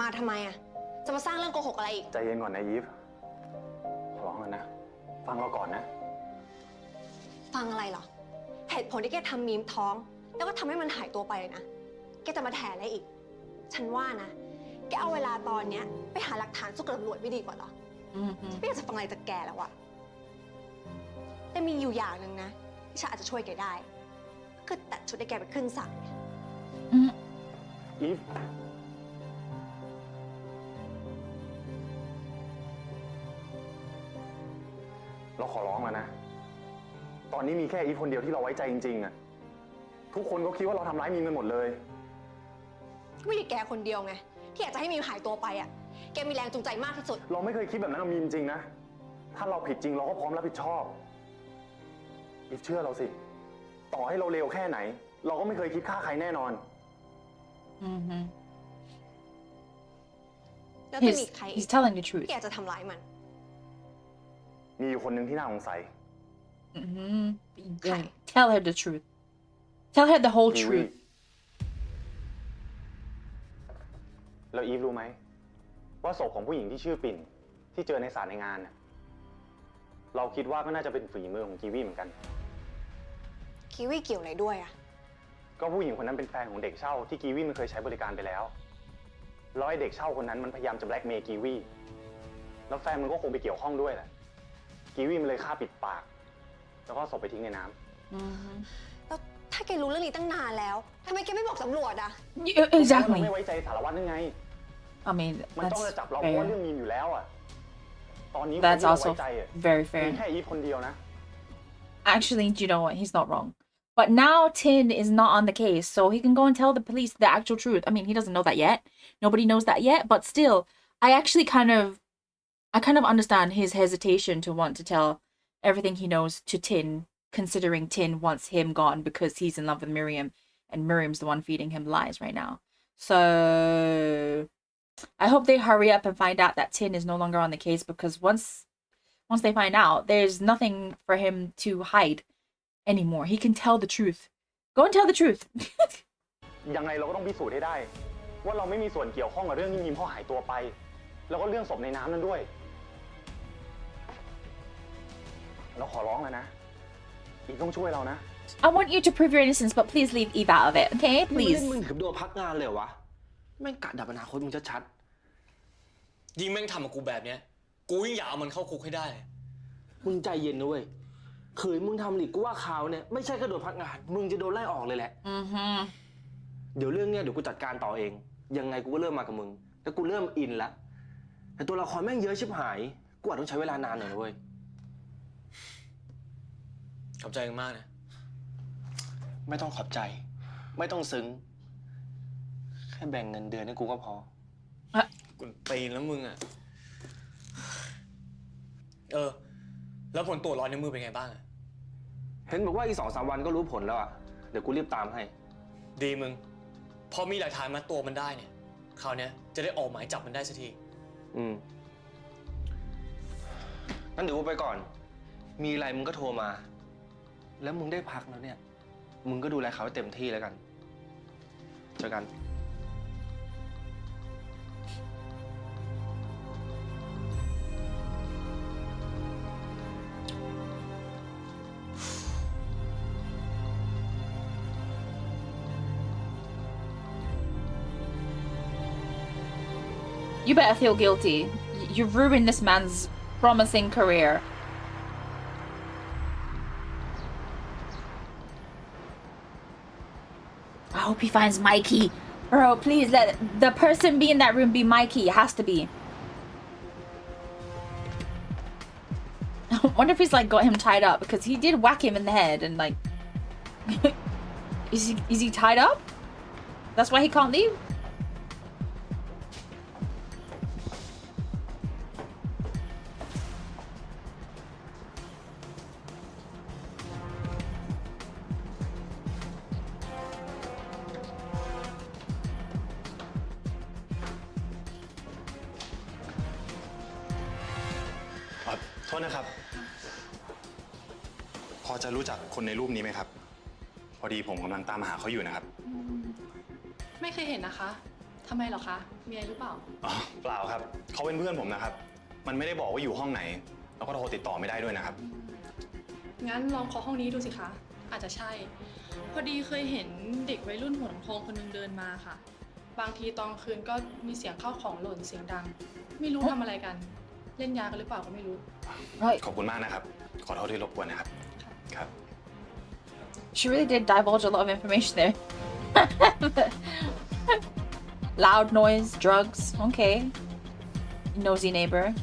มาทำไมอะจะมาสร้างเรื่องโกหกอะไรอีก ใจเย็นก่อนนะยีฟขอร้องกันนะ ฟังเราก่อนนะ ฟังอะไรเหรอ เหตุผลที่แกทำมีมท้อง แล้วก็ทำให้มันหายตัวไปเลยนะ แกจะมาแถอะไรอีก ฉันว่านะ แกเอาเวลาตอนเนี้ยไปหาหลักฐานสู้กับตำรวจไม่ดีกว่าเหรอ ไม่อยากจะฟังอะไรจากแกแล้วอะแต่มีอยู่อย่างหนึ่งนะที่ฉันอาจจะช่วยแกได้ คือตัดชุดให้แกไปขึ้นศาล ย อีฟเราขอร้องแล้วนะ ตอนนี้มีแค่อีฟคนเดียวที่เราไว้ใจจริงๆอะทุกคนก็คิดว่าเราทำร้ายมีมกันหมดเลย ไม่ได้แกคนเดียวไง ที่อยากจะให้มีมหายตัวไปอ่ะ แกมีแรงจูงใจมากที่สุด เราไม่เคยคิดแบบนั้นกับมีมจริงนะ ถ้าเราผิดจริงเราก็พร้อมรับผิดชอบอีฟเชื่อเราสิ ต่อให้เราเลวแค่ไหน เราก็ไม่เคยคิดฆ่าใครแน่นอน Mm-hmm. แล้วจะมีใครอี He's ก telling the truth. ที่อยากจะทำร้ายมัน มีอยู่คนหนึ่งที่น่าสงสัย Mm-hmm. Okay. Yeah. Tell her the truth. Tell her the whole อีวี truth. แล้วอีฟรู้ไหมว่าศพของผู้หญิงที่ชื่อปิ่นที่เจอในสารในงานน่ะเราคิดว่าก็น่าจะเป็นฝีมือของกีวีเหมือนกัน คิวี่เกี่ยวอะไรด้วยอ่ะ ก็ผู้หญิงคนนั้นเป็นแฟนของเด็กเช่าที่กีวีมันเคยใช้บริการไปแล้วแล้วไอ้เด็กเช่าคนนั้นมันพยายามจะแบล็กเมย์กีวีแล้วแฟนมันก็คงไปเกี่ยวข้องด้วยแหละกีวีมันเลยฆ่าปิดปากแล้วก็ศพไปทิ้งในน้ำ Mm-hmm. แล้วถ้าแกรู้เรื่องนี้ตั้งนานแล้วทำไมแกไม่บอกตำรวจอ่ะ เรา Exactly. ไม่ไว้ใจสารวัตรยังไง I mean, มันต้อง that's จะจับเราเพราะว่า fair. เรื่องมีมอยู่แล้วอ่ะตอนนี้คน That's ที่เรา also ไว้ใจอ่ะ very มี fair. แค่อีฟคนเดียวนะ Actually, you know what? He's not wrong. But now Tin is not on the case, so he can go and tell the police the actual truth. I mean, he doesn't know that yet. Nobody knows that yet, but still, I actually kind of understand his hesitation to want to tell everything he knows to Tin, considering Tin wants him gone because he's in love with Miriam, and Miriam's the one feeding him lies right now. So I hope they hurry up and find out that Tin is no longer on the case, because once they find out, there's nothing for him to hide anymore. He can tell the truth. Go and tell the truth. ยังไงเราก็ต้องพิสูจน์ให้ได้ ว่าเราไม่มีส่วนเกี่ยวข้องกับเรื่องที่มีมเขาหายตัวไป แล้วก็เรื่องศพในน้ำนั้นด้วย เราขอร้องแล้วนะอีกต้องช่วยเรานะ I want you to prove your innocence, but please leave Eve out of it, okay? นี่มึง Please. เล่นมึงถึงโดนพักงานเลยเหรอวะ แม่งกะดับอนาคตมึงชัด ยิ่งแม่งทำกับกูแบบเนี้ยกูยิ่งอยากเอามันเข้าคุกให้ได้ ๆมึงใจเย็นนะเว้ยเคยมึงทำหลีกกูว่าเขาวเนี่ยไม่ใช่แค่โดนพักงาน มึงจะโดนไล่ออกเลยแหละ Mm-hmm. เดี๋ยวเรื่องเนี้ยเดี๋ยวกูจัดการต่อเอง ยังไงกูก็เริ่มมากับมึง แล้วกูเริ่มอินละแต่ตัวละครแม่งเยอะชิบหาย กูอาจต้องใช้เวลานานหน่อยนะเว้ย ขอบใจกันมากนะ ไม่ต้องขอบใจ ไม่ต้องซึ้ง แค่แบ่งเงินเดือนให้กูก็พอ กูตีนแล้วมึงอ่ะ แล้วผลตรวจรอยนิ้วมือเป็นไงบ้างอะ เห็นบอกว่าอีก2-3 วันก็รู้ผลแล้วอ่ะ เดี๋ยวกูรีบตามให้ ดีมึง พอมีหลักฐานมาตัวมันได้เนี่ย คราวเนี้ยจะได้ออกหมายจับมันได้สักที งั้นเดี๋ยวกูไปก่อน มีอะไรมึงก็โทรมา แล้วมึงได้พักแล้วเนี่ย มึงก็ดูแลเขาให้เต็มที่แล้วกัน เจอกัน You better feel guilty. You've ruined this man's promising career. I hope he finds Mikey. Bro, please let the person be in that room be Mikey. It has to be. I wonder if he's like got him tied up, because he did whack him in the head and like is he tied up? That's why he can't leave?ขอโทษนะครับ พอจะรู้จักคนในรูปนี้ไหมครับ พอดีผมกำลังตามหาเขาอยู่นะครับ ไม่เคยเห็นนะคะทำไมเหรอคะ มีอะไรหรือเปล่า อ๋อเปล่าครับ เขาเป็นเพื่อนผมนะครับ มันไม่ได้บอกว่าอยู่ห้องไหน แล้วก็โทรติดต่อไม่ได้ด้วยนะครับ งั้นลองเคาะห้องนี้ดูสิคะ อาจจะใช่ พอดีเคยเห็นเด็กวัยรุ่นหัวทองคนนึงเดินมาค่ะ บางทีตอนคืนก็มีเสียงข้าวของหล่นเสียงดัง ไม่รู้ทำอะไรกัน เล่นยากันหรือเปล่าก็ไม่รู้ ขอบคุณมากนะครับ ขอโทษที่รบกวนนะครับ ครับ She really did divulge a lot of information there. Loud noise, drugs. Okay. Nosy neighbor.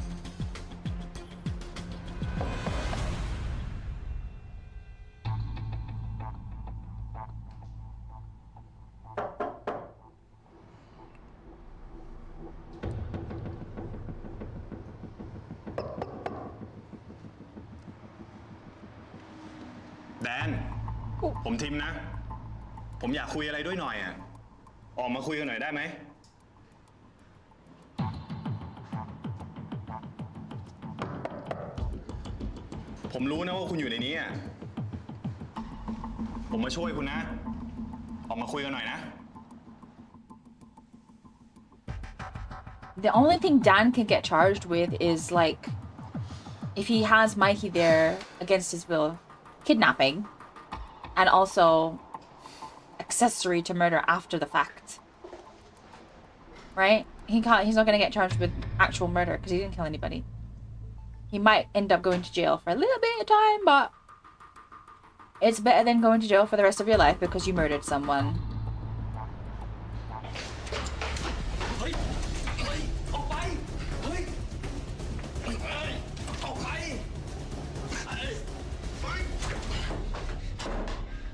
แดน ผมทิมนะ ผมอยากคุยอะไรด้วยหน่อยอ่ะ ออกมาคุยกันหน่อยได้ไหม ผมรู้นะว่าคุณอยู่ในนี้อ่ะ ผมมาช่วยคุณนะ ออกมาคุยกันหน่อยนะ The only thing Dan can get charged with is like if he has Mikey there against his will, kidnapping, and also accessory to murder after the fact. Right? He's not gonna get charged with actual murder because he didn't kill anybody. He might end up going to jail for a little bit of time, but it's better than going to jail for the rest of your life because you murdered someone. เฮ้ย เฮ้ย ออกไป เฮ้ย เฮ้ย ออกไป เฮ้ย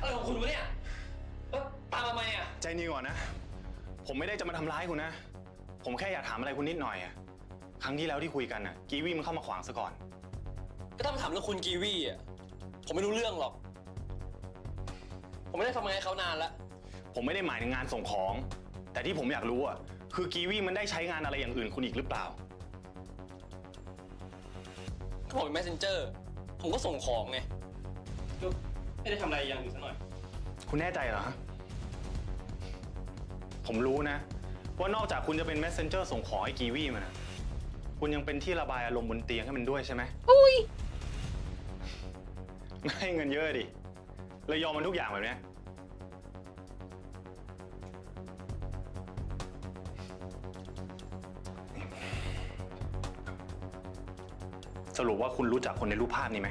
อะไรของคุณวะเนี่ยตามมาไหมอ่ะ ใจเย็นก่อนนะ ผมไม่ได้จะมาทำร้ายคุณนะ ผมแค่อยากถามอะไรคุณนิดหน่อยอ่ะ ครั้งที่แล้วที่คุยกันน่ะ กีวีมันเข้ามาขวางซะก่อน ก็ถ้ามาถามเรื่องคุณกีวีอ่ะ ผมไม่รู้เรื่องหรอก ผมไม่ได้ทำงานให้เขานานแล้ว ผมไม่ได้หมายถึงงานส่งของ แต่ที่ผมอยากรู้อ่ะ คือกีวีมันได้ใช้งานอะไรอย่างอื่นคุณอีกหรือเปล่า ก็ผมเป็น messenger ผมก็ส่งของไงก็ไม่ได้ทำอะไรอย่างอื่นซะหน่อย คุณแน่ใจเหรอฮะ ผมรู้นะ ว่านอกจากคุณจะเป็น messenger ส่งของให้กีวีมันนะคุณยังเป็นที่ระบายอารมณ์บนเตียงให้มันด้วยใช่ไหม Ui! ให้เงินเยอะดิ เลยยอมมันทุกอย่างแบบนี้ สรุปว่าคุณรู้จักคนในรูปภาพนี้ไหม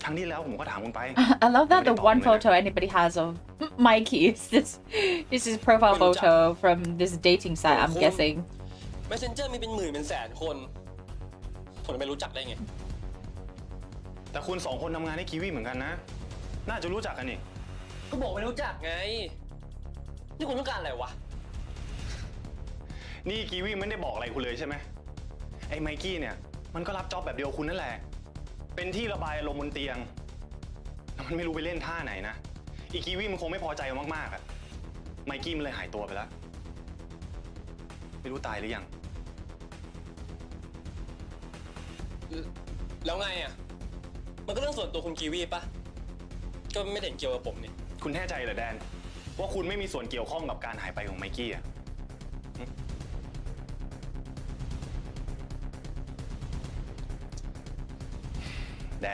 ครั้งที่แล้วผมก็ถามคุณไป I love that the one photo anybody has of Mikey is this is profile photo from this dating site, I'm guessing. messenger มีเป็นหมื่นเป็นแสนคน ผมจะไม่รู้จักได้ไง แต่คุณสองคนทำงานให้กีวีเหมือนกันนะ น่าจะรู้จักกันนี่ ก็บอกไม่รู้จักไง นี่คุณต้องการอะไรวะ นี่กีวีไม่ได้บอกอะไรคุณเลยใช่ไหม ไอ้ไมกี้เนี่ย มันก็รับจ็อบแบบเดียวคุณนั่นแหละ เป็นที่ระบายอารมณ์บนเตียงแล้วมันไม่รู้ไปเล่นท่าไหนนะ อีกีวีมันคงไม่พอใจมากๆอะไมกี้มันเลยหายตัวไปแล้ว ไม่รู้ตายหรือยัง แล้วไงอ่ะ มันก็เรื่องส่วนตัวคุณกีวีปะก็ไม่เห็นเกี่ยวกับผมนี่ คุณแน่ใจเหรอแดน ว่าคุณไม่มีส่วนเกี่ยวข้องกับการหายไปของไมกี้อะ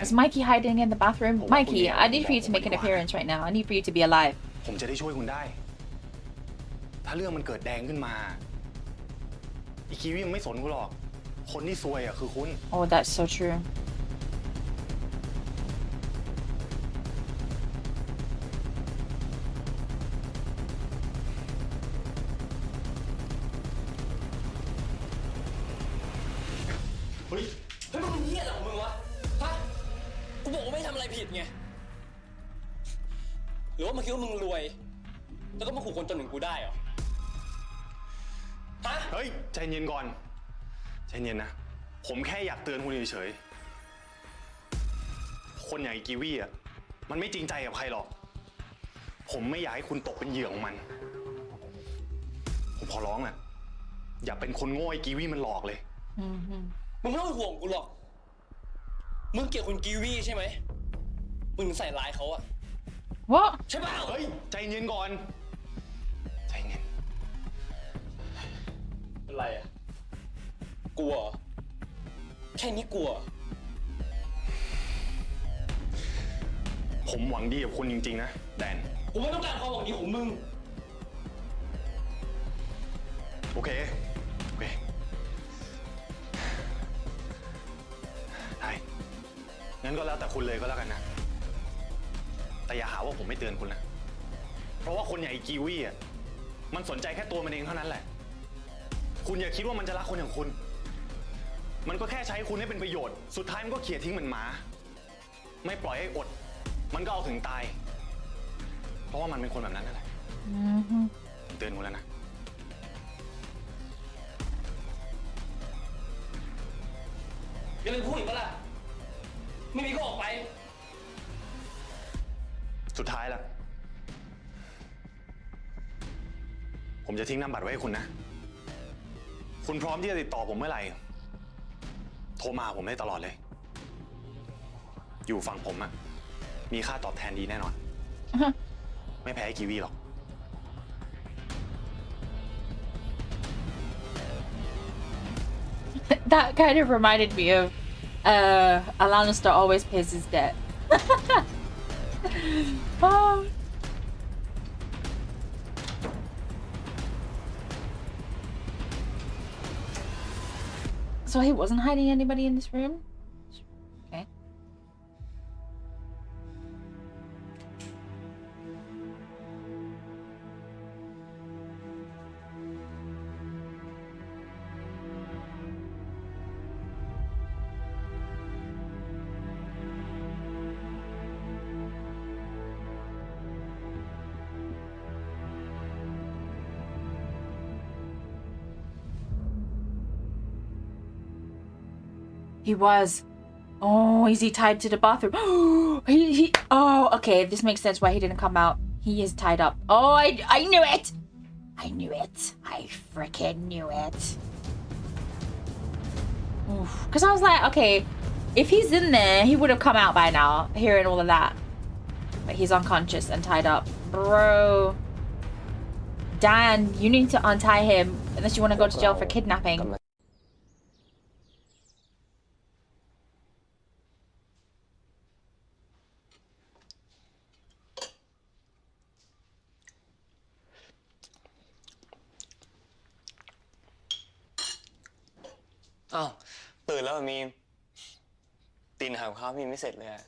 Is Mikey hiding in the bathroom? Mikey, I need for you to make an appearance right now. I need for you to be alive. ผมจะได้ช่วยคุณได้ ถ้าเรื่องมันเกิดแดงขึ้นมา อีกีวีมันไม่สนคุณหรอก คนที่ซวยอะคือคุณ Oh, that's so true. Ôi, thế màมึงเหี้ยอะไรของมึงวะ ฮะ กูบอกว่าไม่ทำอะไรผิดไง หรือว่ามึงคิดว่ามึงรวย แล้วก็มาขู่คนจนหนึ่งกูได้เหรอ ฮะ เฮ้ย ใจเย็นก่อน ใจเย็นนะ ผมแค่อยากเตือนคุณเฉยๆ คนอย่างไอ้กีวีอ่ะ มันไม่จริงใจกับใครหรอก ผมไม่อยากให้คุณตกเป็นเหยื่อของมัน ผมขอร้องอ่ะ อย่าเป็นคนโง่ไอ้กีวีมันหลอกเลย มึงไม่ต้องห่วงกูหรอก มึงเกลียดคุณกีวีใช่ไหม มึงใส่ร้ายเขาอะ What? ใช่เปล่า เฮ้ย ใจเย็นก่อน ใจเย็น เป็นไรอะกลัวเหรอแค่นี้กลัว ผมหวังดีกับคุณจริงๆนะแดน กูไม่ต้องการความหวังดีของมึง โอเค โอเค ได้งั้นก็แล้วแต่คุณเลยก็แล้วกันนะ แต่อย่าหาว่าผมไม่เตือนคุณนะ เพราะว่าคนอย่างไอ้กีวีอ่ะ มันสนใจแค่ตัวมันเองเท่านั้นแหละ คุณอย่าคิดว่ามันจะรักคนอย่างคุณ มันก็แค่ใช้คุณให้เป็นประโยชน์ สุดท้ายมันก็เขี่ยทิ้งเหมือนหมา ไม่ปล่อยให้อด มันก็เอาถึงตาย เพราะว่ามันเป็นคนแบบนั้นนั่นแหละเตือนคุณแล้วนะ อย่าลืมพูดอีกปะล่ะไม่มีก็ออกไป สุดท้ายแล้ว ผมจะทิ้งนามบัตรไว้ให้คุณนะ คุณพร้อมที่จะติดต่อผมเมื่อไหร่ โทรมาหาผมได้ตลอดเลย อยู่ฝั่งผมอะมีค่าตอบแทนดีแน่นอน ไม่แพ้ไอ้กีวีหรอก That kind of reminded me of Alanistar always pays his debt. Oh. So he wasn't hiding anybody in this room? Okay. He was. Oh, is he tied to the bathroom? Oh, okay. This makes sense why he didn't come out. He is tied up. Oh, I knew it. I knew it. I freaking knew it. Because I was like, okay, if he's in there, he would have come out by now, hearing all of that. But he's unconscious and tied up. Bro. Dan, you need to untie him unless you want to go to jail for kidnapping. Oh, ตื่นแล้วมีมตีนหาข้าวมีไม่เสร็จเลยอะ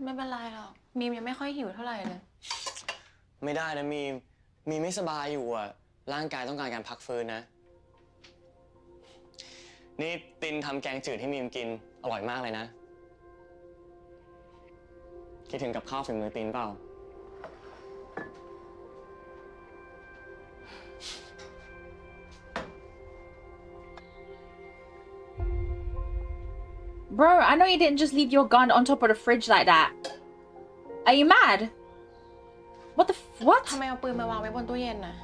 ไม่เป็นไรหรอกมีมยังไม่ค่อยหิวเท่าไหร่เลย ไม่ได้นะมีไม่สบายอยู่อะร่างกายต้องการการพักฟื้นนะ นี่ตินทำแกงจืดให้มีมกินอร่อยมากเลยนะ คิดถึงกับข้าวฝีมือตินเปล่า Bro, I know you didn't just leave your gun on top of the fridge like that. Are you mad? What the what? ทำไมเอาปืนมาวางไว้บนตู้เย็นน่ะ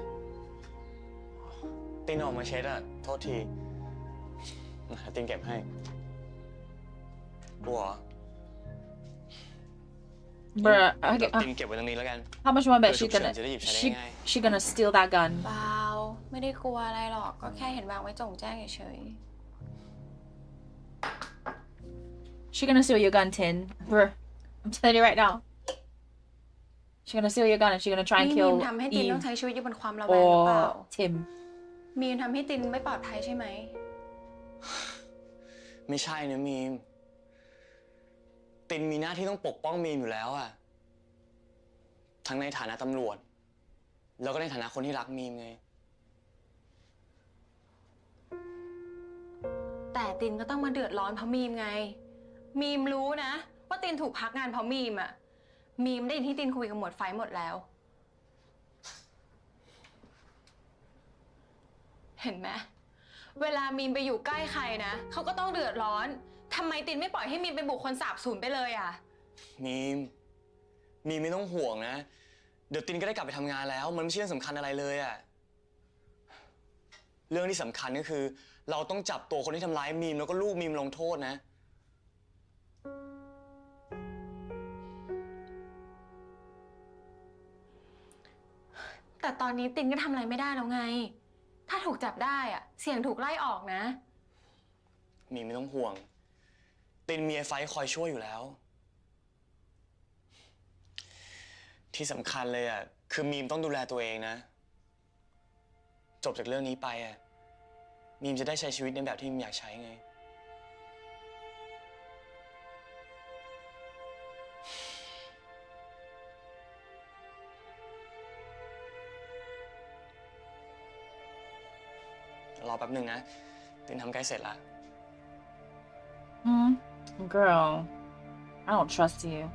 ตินออกมาเช็ดอะโทษทีตินเก็บให้กลัว Bruh, okay, ตินเก็บไว้ตรงนี้แล้วกัน how much more bet she เผื่อฉุกเฉิน gonna จะได้หยิบใช้ได้ she ง่าย she gonna steal that gun? เปล่าไม่ได้กลัวอะไรหรอกก็แค่เห็นวางไว้จงแจ้งเฉย She gonna steal your gun, Tin. Bruh, I'm telling you right now. She gonna steal your gun and she gonna ๆ try and นี่มี kill มทำให้ตินต้อ Eve งใช้ชีวิตอยู่บนความระแวงหรือเปล่า or Tim. มีมทำให้ตินไม่ปลอดภัยใช่ไหม ไม่ใช่นะมีมตินมีหน้าที่ต้องปกป้องมีมอยู่แล้วอะทั้งในฐานะตำรวจแล้วก็ในฐานะคนที่รักมีมไง แต่ตินก็ต้องมาเดือดร้อนเพราะมีมไง มีมรู้นะว่าตินถูกพักงานเพราะมีมอ่ะ มีมได้ยินที่ตินคุยกับหมวดไฟหมดแล้ว เห็นไหมเวลามีมไปอยู่ใกล้ใครนะเขาก็ต้องเดือดร้อนทำไมตินไม่ปล่อยให้มีมเป็นบุคคลสาบสูญไปเลยอ่ะ มีมไม่ต้องห่วงนะ เดี๋ยวตินก็ได้กลับไปทำงานแล้ว มันไม่ใช่เรื่องสำคัญอะไรเลยอะเรื่องที่สำคัญก็คือ เราต้องจับตัวคนที่ทำร้ายมีมแล้วก็ลูกมีมลงโทษนะ แต่ตอนนี้ตินก็ทำอะไรไม่ได้แล้วไง ถ้าถูกจับได้อ่ะ เสี่ยงถูกไล่ออกนะ มีไม่ต้องห่วง ตินมีไอ้ไฟคอยช่วยอยู่แล้ว ที่สำคัญเลยอ่ะคือมีมต้องดูแลตัวเองนะ จบจากเรื่องนี้ไปอ่ะมีมจะได้ใช้ชีวิตในแบบที่มีมอยากใช้ไง อแป๊บหนึ่งนะตินทำใกล้เสร็จละ Hmm. Girl, I don't trust you.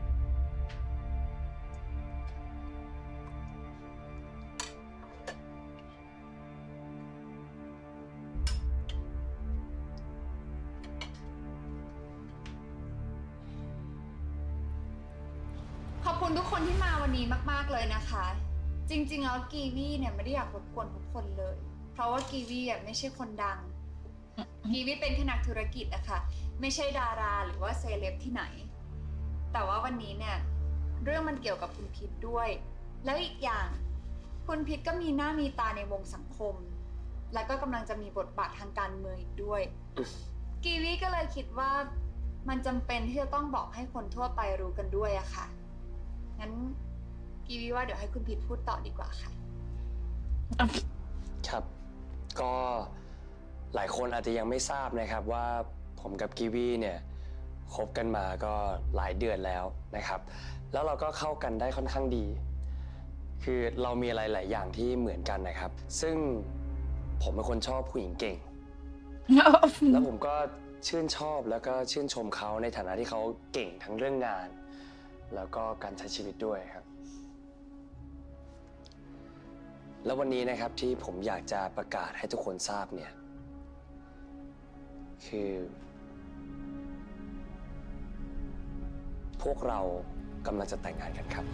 ขอบคุณทุกคนที่มาวันนี้มากๆเลยนะคะ จริงๆแล้วกีวีเนี่ยไม่ได้อยากรบกวนทุกคนเลย เพราะว่ากีวีอ่ะไม่ใช่คนดัง กีวีเป็นแค่นักธุรกิจอะค่ะไม่ใช่ดาราหรือว่าเซเลบที่ไหน แต่ว่าวันนี้เนี่ยเรื่องมันเกี่ยวกับคุณพิษด้วย แล้วอีกอย่างคุณพิษก็มีหน้ามีตาในวงสังคม แล้วก็กำลังจะมีบทบาททางการเมืองอีกด้วย กีวีก็เลยคิดว่ามันจำเป็นที่จะต้องบอกให้คนทั่วไปรู้กันด้วยอะค่ะ งั้นกีวีว่าเดี๋ยวให้คุณพิษพูดต่อดีกว่าค่ะ ครับ ก็หลายคนอาจจะยังไม่ทราบนะครับว่าผมกับกีวีเนี่ยคบกันมาก็หลายเดือนแล้วนะครับ แล้วเราก็เข้ากันได้ค่อนข้างดี คือเรามีอะไรหลายอย่างที่เหมือนกันนะครับ ซึ่งผมเป็นคนชอบผู้หญิงเก่ง แล้วผมก็ชื่นชอบแล้วก็ชื่นชมเขาในฐานะที่เขาเก่งทั้งเรื่องงาน แล้วก็การใช้ชีวิตด้วยครับ แล้ววันนี้นะครับที่ผมอยากจะประกาศให้ทุกคนทราบเนี่ยคือพวกเรากำลังจะแต่งงานกันครับ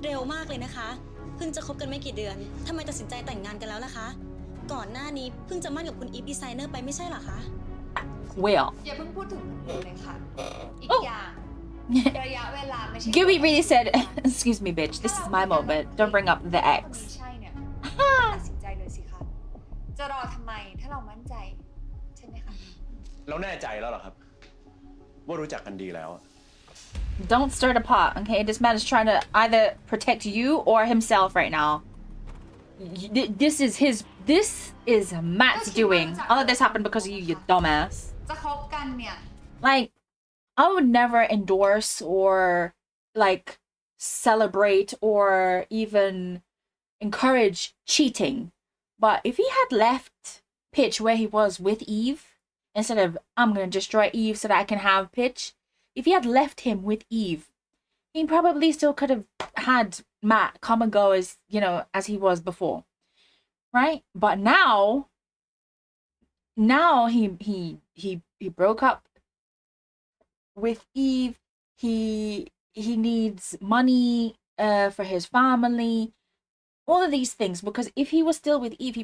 เร็วมากเลยนะคะ เพิ่งจะคบกันไม่กี่เดือนทำไมตัดสินใจแต่งงานกันแล้วล่ะคะ ก่อนหน้านี้เพิ่งจะมั่นกับคุณอีฟดีไซเนอร์ไปไม่ใช่เหรอคะ Well, อย่าเพิ่งพูดถึงคนอื่นเลยค่ะ อีก Oh. อย่างระยะเวลาไม่ใช่ Gibby really said, "Excuse me, bitch. This is my moment. Don't bring up the คน ex." นี้ใช่เนี่ยตัดสินใจเลยสิคะ จะรอทำไมถ้าเรามั่นใจใช่ไหมคะ เราแน่ใจแล้วเหรอครับ ว่ารู้จักกันดีแล้ว Don't stir the pot, okay? This man is trying to either protect you or himself right now. This is Matt's doing. All of this happened because of you, you dumbass. จะคบกันเนี่ย Like, I would never endorse or like celebrate or even encourage cheating. But if he had left Pitch where he was with Eve, instead of I'm gonna destroy Eve so that I can have Pitch, if he had left him with Eve, he probably still could have had Matt come and go as, you know, as he was before. Right? But now he broke up with Eve. He needs money for his family, all of these things, because if he was still with Eve,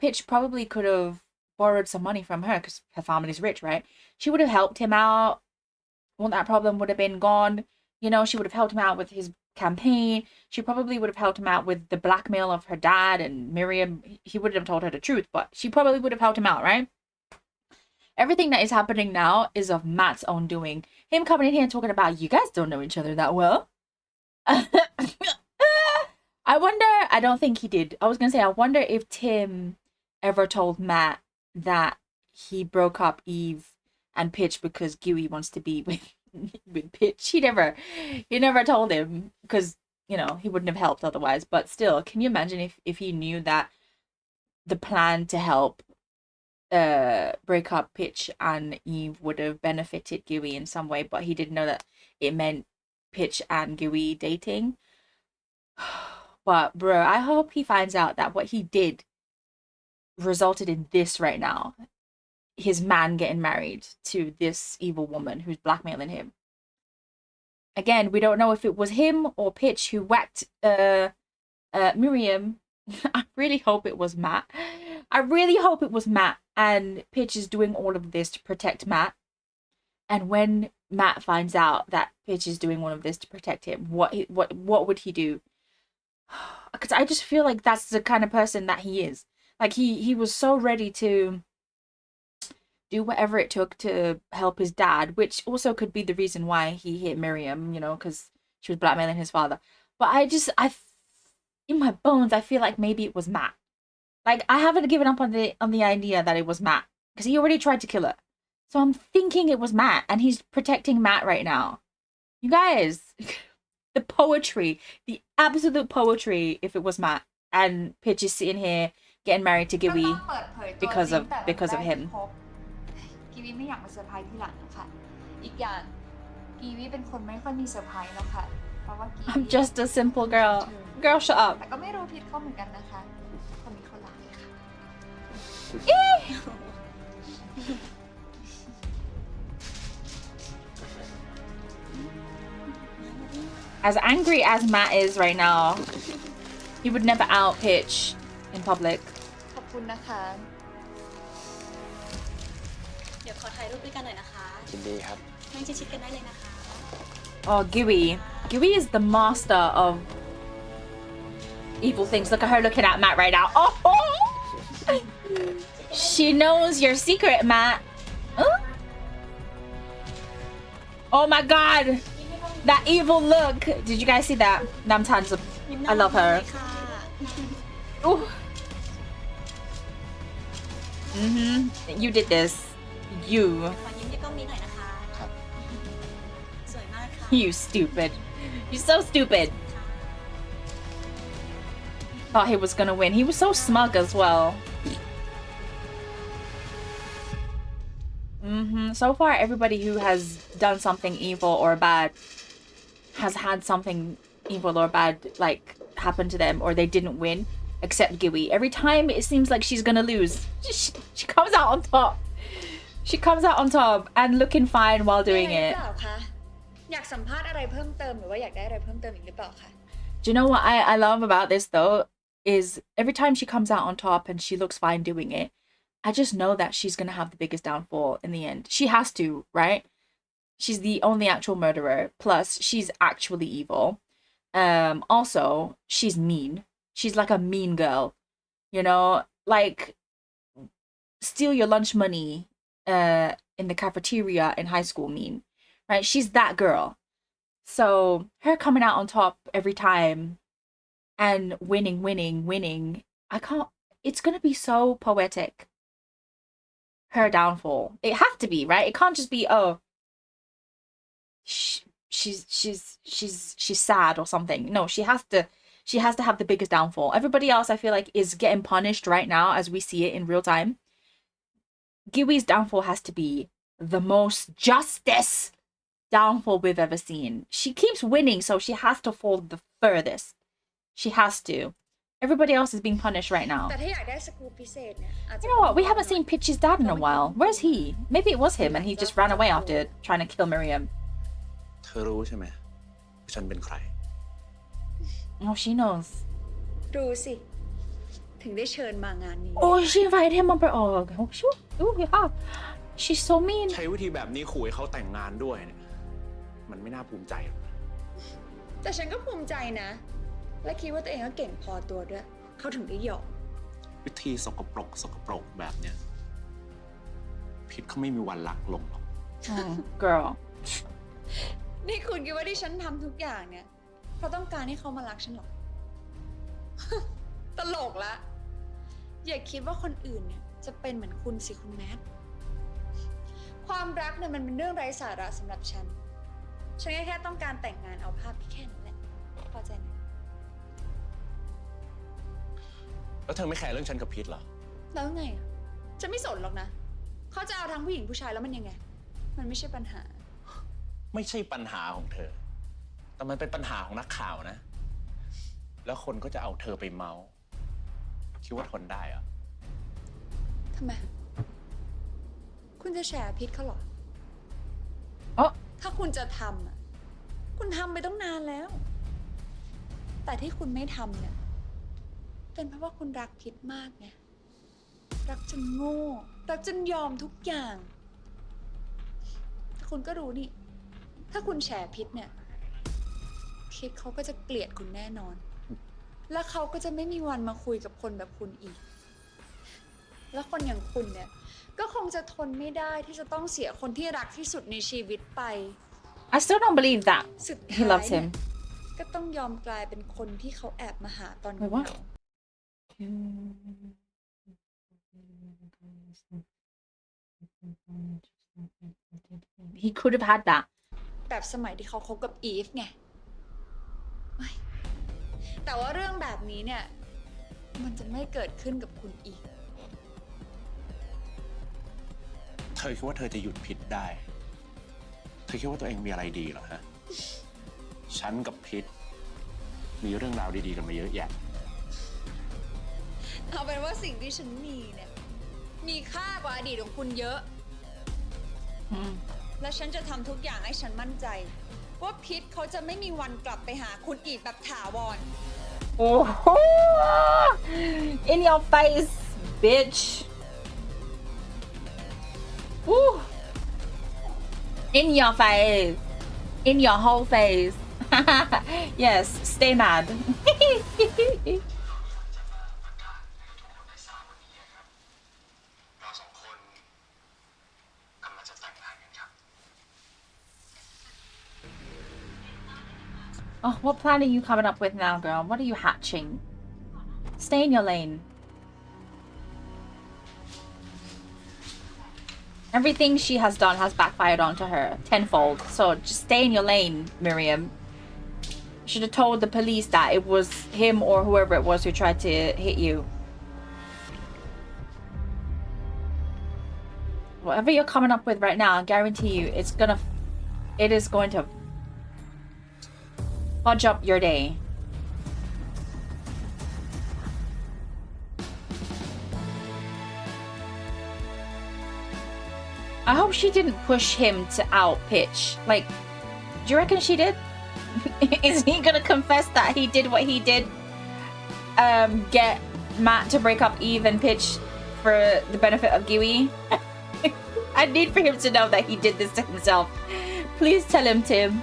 Pitch probably could have borrowed some money from her because her family's rich, right? She would have helped him out. Well, that problem would have been gone. You know, she would have helped him out with his campaign. She probably would have helped him out with the blackmail of her dad and Miriam. He wouldn't have told her the truth, but she probably would have helped him out, right? Everything that is happening now is of Matt's own doing. Him coming in here and talking about, you guys don't know each other that well. I wonder, I don't think he did. I was going to say, I wonder if Tim ever told Matt that he broke up Eve and Pitch because Gooey wants to be with Pitch. He never told him because, you know, he wouldn't have helped otherwise. But still, can you imagine if he knew that the plan to help break up Pitch and Eve would have benefited Gooey in some way, but he didn't know that it meant Pitch and Gooey dating. But bro, I hope he finds out that what he did resulted in this right now. His man getting married to this evil woman who's blackmailing him. Again, we don't know if it was him or Pitch who whacked Miriam. I really hope it was Matt. I really hope it was Matt, and Pitch is doing all of this to protect Matt. And when Matt finds out that Pitch is doing all of this to protect him, what would he do? Because I just feel like that's the kind of person that he is. Like he was so ready to do whatever it took to help his dad, which also could be the reason why he hit Miriam, you know, because she was blackmailing his father. But in my bones, I feel like maybe it was Matt. Like, I haven't given up on the idea that it was Matt, because he already tried to kill her. So I'm thinking it was Matt, and he's protecting Matt right now. You guys, the poetry, the absolute poetry if it was Matt and Pitch is sitting here getting married to ก็ต้ Gibby องเปิดเผยตัว because จริ of งแต่วัน because แร of กที่ him. คบกีวีไม่อยากมาเซอร์ไพรส์ทีหลังนะคะอีกอย่างกีวีเป็นคนไม่ค่อยมีเซอร์ไพรส์แล้วค่ะเพราะว่ากีวี I'm just a simple girl. Girl, shut up. แต่ก็ไม่รู้พิษเขาเหมือนกันนะคะคนนี้เขารักค่ะ As angry as Matt is right now, he would never out Pitch in public. ขอบคุณนะคะ เดี๋ยวขอถ่ายรูปด้วยกันหน่อยนะคะ ยินดีครับ นั่งชิดๆกันได้เลยนะคะ Oh, Gibby. Gibby is the master of evil things. Look at her looking at Matt right now. Oh! She knows your secret, Matt. Huh? Oh my god. That evil look. Did you guys see that? Namtan's I love her. Ooh. You did this. You. ขอยิ้มให้กล้องนี้หน่อยนะคะ ครับ สวยมากค่ะ You stupid. You're so stupid. Thought he was gonna win. He was so smug as well. So far, everybody who has done something evil or bad has had something evil or bad like happen to them, or they didn't win, except Gibby. Every time it seems like she's gonna lose, she comes out on top. She comes out on top and looking fine while doing มีอะไรห it. รือเปล่าคะอยากสัมภาษณ์อะไรเพิ่มเติมหรือว่าอยากได้อะไรเพิ่มเติมอีกหรือเปล่าคะ Do you know what I love about this though? Is every time she comes out on top and she looks fine doing it, I just know that she's gonna have the biggest downfall in the end. She has to, right? She's the only actual murderer. Plus, she's actually evil. Also, she's mean. She's like a mean girl. You know, like steal your lunch money in the cafeteria in high school mean. Right? She's that girl. So her coming out on top every time and winning, I can't, it's gonna be so poetic. Her downfall. It have to be, right? It can't just be, oh, she's sad or something. No, she has to have the biggest downfall. Everybody else I feel like is getting punished right now as we see it in real time. Gibby's downfall has to be the most justice downfall we've ever seen. She keeps winning, so she has to fall the furthest. She has to. Everybody else is being punished right now. แต่ถ้าอยากได้สกู๊ปพิเศษเนี่ยอาจจะ You know what? We haven't seen Pitch's dad in a while. Where's he? Maybe it was him and he just ran away after trying to kill Miriam. เธอรู้ใช่ไหมว่าฉันเป็นใคร Oh, she knows. รู้สิ ถึงได้เชิญมางานนี้ Oh, she invited him over. Oh, shoot. Oh, yeah. She's so mean. ใช้วิธีแบบนี้ขู่ให้เขาแต่งงานด้วยเนี่ยมันไม่น่าภูมิใจหรอก แต่ฉันก็ภูมิใจนะ และคิดว่าตัวเองก็เก่งพอตัวด้วย เขาถึงได้ยอม วิธีสกปรกแบบเนี้ยพิษเขาไม่มีวันรักลงหรอก Girl. นี่คุณคิดว่าที่ฉันทำทุกอย่างเนี่ย เพราะต้องการให้เขามารักฉันหรอ ตลกละ อย่าคิดว่าคนอื่นเนี่ยจะเป็นเหมือนคุณสิคุณแมท ความรักเนี่ยมันเป็นเรื่องไร้สาระสำหรับฉัน ฉันแค่ต้องการแต่งงานเอาภาพแค่นั้นแหละพอใจไหม แล้วเธอไม่แคร์เรื่องฉันกับพิษเหรอ แล้วไงอ่ะฉันไม่สนหรอกนะ เขาจะเอาทั้งผู้หญิงผู้ชายแล้วมันยังไง มันไม่ใช่ปัญหา ไม่ใช่ปัญหาของเธอ แต่มันเป็นปัญหาของนักข่าวนะ แล้วคนก็จะเอาเธอไปเมาส์คิดว่าทนได้เหรอ ทำไม คุณจะแฉพิษเขาเหรอ Oh, ถ้าคุณจะทำอ่ะ คุณทำไปต้องนานแล้ว แต่ที่คุณไม่ทำเนี่ย เป็นเพราะว่าคุณรักพิษมากไง รักจนโง่ รักจนยอมทุกอย่างแต่คุณก็รู้นี่ ถ้าคุณแฉพิษเนี่ย พิษเขาก็จะเกลียดคุณแน่นอน และเขาก็จะไม่มีวันมาคุยกับคนแบบคุณอีก แล้วคนอย่างคุณเนี่ย ก็คงจะทนไม่ได้ที่จะต้องเสียคนที่รักที่สุดในชีวิตไป I still don't believe that สุด he ท้าย loves เนี่ย him. ก็ต้องยอมกลายเป็นคนที่เขาแอบมาหาตอน Wait, what? เหงา He could have had that. แบบสมัยที่เขาคบกับอีฟไง แต่ว่าเรื่องแบบนี้เนี่ย มันจะไม่เกิดขึ้นกับคุณอีก เธอคิดว่าเธอจะหยุดพิษได้ เธอคิดว่าตัวเองมีอะไรดีเหรอฮะ ฉันกับพิษมีเรื่องราวดีๆกันมาเยอะแยะ เอาเป็นว่าสิ่งที่ฉันมีเนี่ย มีค่ากว่าอดีตของคุณเยอะ และฉันจะทำทุกอย่างให้ฉันมั่นใจ ว่าพิษเขาจะไม่มีวันกลับไปหาคุณอีกแบบถาวร Oh, in your face, bitch. Ooh. In your face. In your whole face. Yes, stay mad. เราสองคนกำลังจะแต่งงานกันครับ Oh, what plan are you coming up with now, girl? What are you hatching? Stay in your lane. Everything she has done has backfired onto her tenfold. So just stay in your lane, Miriam. Should have told the police that it was him or whoever it was who tried to hit you. Whatever you're coming up with right now, I guarantee you it is going to fudge up your day. I hope she didn't push him to outpitch. Like, do you reckon she did? Is he gonna confess that he did what he did? Get Matt to break up Eve and pitch for the benefit of Giwi? I need for him to know that he did this to himself. Please tell him, Tim.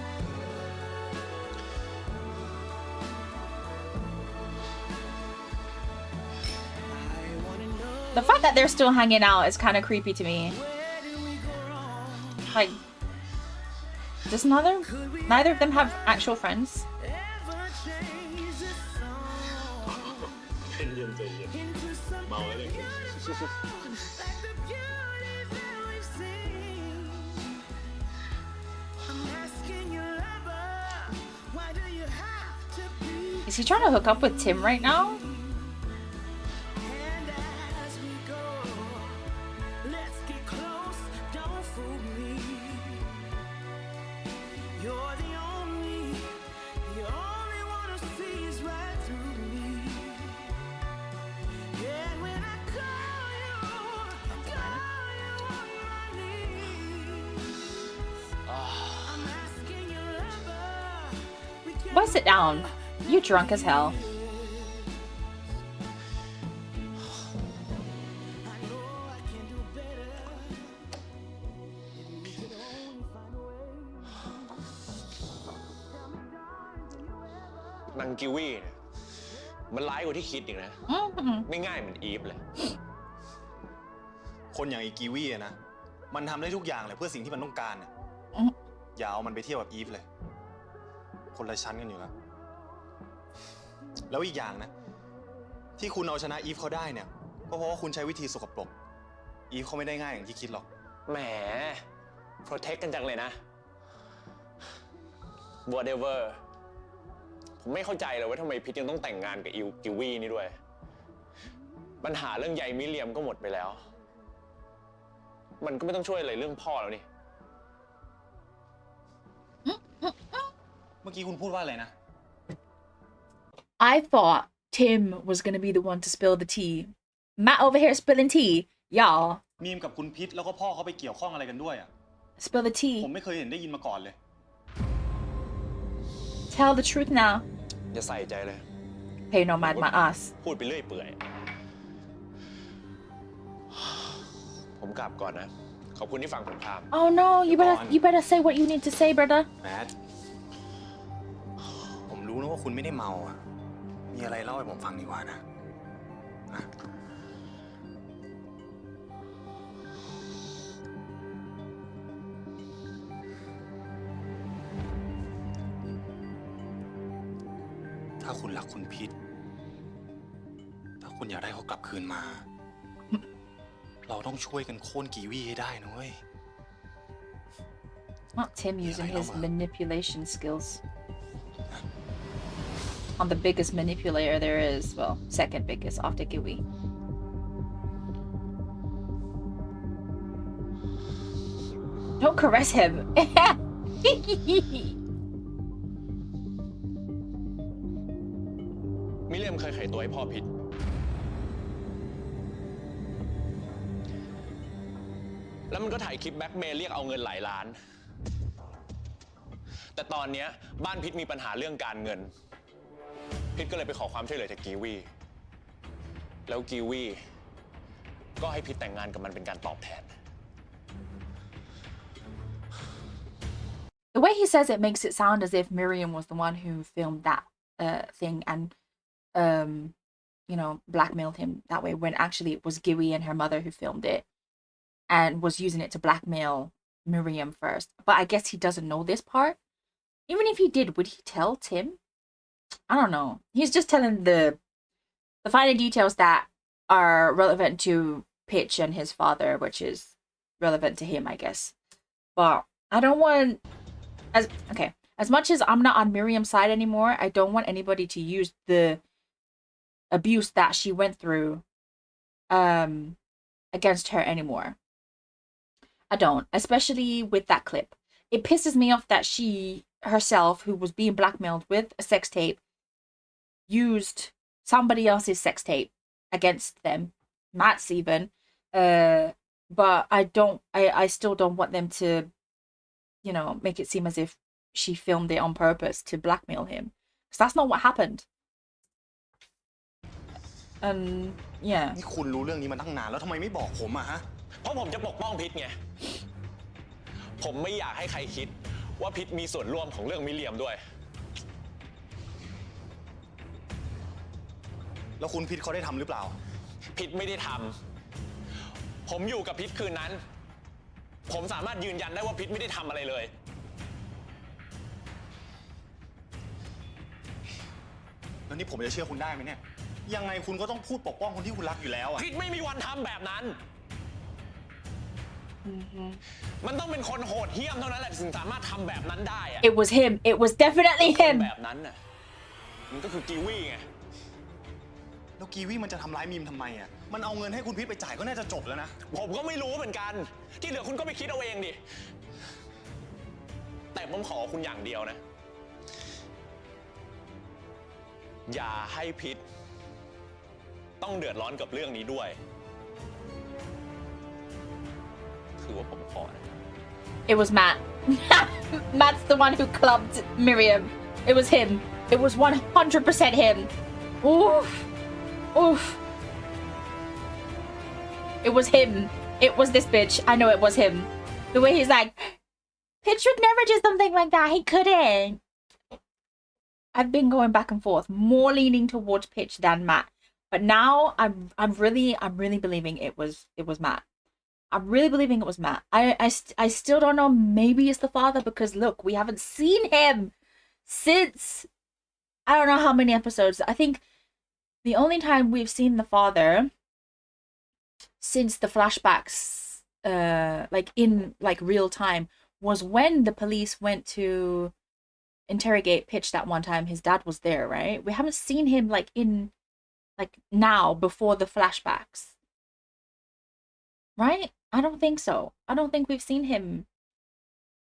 The fact that they're still hanging out is kind of creepy to me. Like, does neither of them have actual friends? Is he trying to hook up with Tim right now? Why sit down? You drunk as hell. Nang Kiwi เนี่ยมันร้ายกว่าที่คิดอีกนะ ไม่ง่ายเหมือนอีฟเลย คนอย่างอีกีวีอะนะ มันทำได้ทุกอย่างเลยเพื่อสิ่งที่มันต้องการอะอย่าเอามันไปเทียบกับอีฟเลย คนละชั้นกันอยู่แล้ว แล้วอีกอย่างนะ ที่คุณเอาชนะอีฟเขาได้เนี่ยก็เพราะว่าคุณใช้วิธีสกปรก อีฟเขาไม่ได้ง่ายอย่างที่คิดหรอก แหม protect กันจังเลยนะ whatever ผมไม่เข้าใจเลยว่าทำไมพิทยังต้องแต่งงานกับกิวีนี่ด้วย ปัญหาเรื่องใยมิเลียมก็หมดไปแล้ว มันก็ไม่ต้องช่วยอะไรเรื่องพ่อแล้วนี่ เมื่อกี้คุณพูดว่าอะไรนะ I thought Tim was gonna be the one to spill the tea. Matt over here spilling tea. Y'all. มีมกับคุณพิษแล้วก็พ่อเขาไปเกี่ยวข้องอะไรกันด้วยอ่ะ Spill the tea. ผมไม่เคยเห็นได้ยินมาก่อนเลย Tell the truth now. อย่าใส่ใจเลย Pay no mind my ass. พูดไปเรื่อยเปื่อย ผมกลับก่อนนะ ขอบคุณที่ฟังผมถาม Oh no, you better say what you need to say, brother. แมท ผมรู้นะว่าคุณไม่ได้เมาอ่ะ มีอะไรเล่าให้ผมฟังดีกว่านะ ถ้าคุณรักคุณพิษ ถ้าคุณอยากได้เขากลับคืนมา เราต้องช่วยกันโค่นกีวีให้ได้นะเว้ย Not Tim using his manipulation skills. on the biggest manipulator there is. Well, second biggest after Kiwi. Don't caress him. มิเลียมเคยไขตัวให้พ่อพิษแล้วมันก็ถ่ายคลิปแบล็กเมย์เรียกเอาเงินหลายล้านแต่ตอนเนี้ยบ้านพิษมีปัญหาเรื่องการเงินพิษก็เลยไปขอความช่วยเหลือจากกีวีแล้วกีวีก็ให้พิษแต่งงานกับมันเป็นการตอบแทน The way he says it makes it sound as if Miriam was the one who filmed that thing and blackmailed him that way, when actually it was Giwi and her mother who filmed it and was using it to blackmail Miriam first. But I guess he doesn't know this part. Even if he did, would he tell Tim? I don't know. He's just telling the finer details that are relevant to Pitch and his father, which is relevant to him, I guess. But I don't want... As much as I'm not on Miriam's side anymore, I don't want anybody to use the abuse that she went through against her anymore. I don't, especially with that clip. It pisses me off that she herself, who was being blackmailed with a sex tape, used somebody else's sex tape against them, Matt's even. But I still don't want them to, make it seem as if she filmed it on purpose to blackmail him, because that's not what happened. Yeah. นี่คุณรู้เรื่องนี้มาตั้งนานแล้วทำไมไม่บอกผมอะฮะ เพราะผมจะปกป้องพิษไงผมไม่อยากให้ใครคิดว่าพิษมีส่วนร่วมของเรื่องมิเลียมด้วย แล้วคุณพิษเขาได้ทำหรือเปล่า พิษไม่ได้ทำผมอยู่กับพิษคืนนั้นผมสามารถยืนยันได้ว่าพิษไม่ได้ทำอะไรเลย แล้วนี่ผมจะเชื่อคุณได้ไหมเนี่ย ยังไงคุณก็ต้องพูดปกป้องคนที่คุณรักอยู่แล้วอะ พิษไม่มีวันทำแบบนั้น มันต้องเป็นคนโหดเหี้ยมเท่านั้นแหละถึงสามารถทำแบบนั้นได้อะ It was him. It was definitely คน him. แบบนั้นน่ะมันก็คือกีวีไง แล้วกีวีมันจะทำร้ายมีมทำไมอะมันเอาเงินให้คุณพิษไปจ่ายก็น่าจะจบแล้วนะ ผมก็ไม่รู้เหมือนกันที่เหลือคุณก็ไปคิดเอาเองดิแต่ผมขอคุณอย่างเดียวนะอย่าให้พิษต้องเดือดร้อนกับเรื่องนี้ด้วยคือว่าผมขอนะ It was Matt. Matt's the one who clubbed Miriam. It was him. It was 100% him. Oof. Oof. It was him. It was this bitch. I know it was him. The way he's like, Pitch would never do something like that. He couldn't. I've been going back and forth, more leaning towards Pitch than Matt. But now I'm really believing it was Matt. I'm really believing it was Matt. I still don't know. Maybe it's the father, because look, we haven't seen him since I don't know how many episodes. I think the only time we've seen the father since the flashbacks, in real time, was when the police went to interrogate Pitch that one time. His dad was there, right? We haven't seen him now before the flashbacks, right? I don't think so. I don't think we've seen him.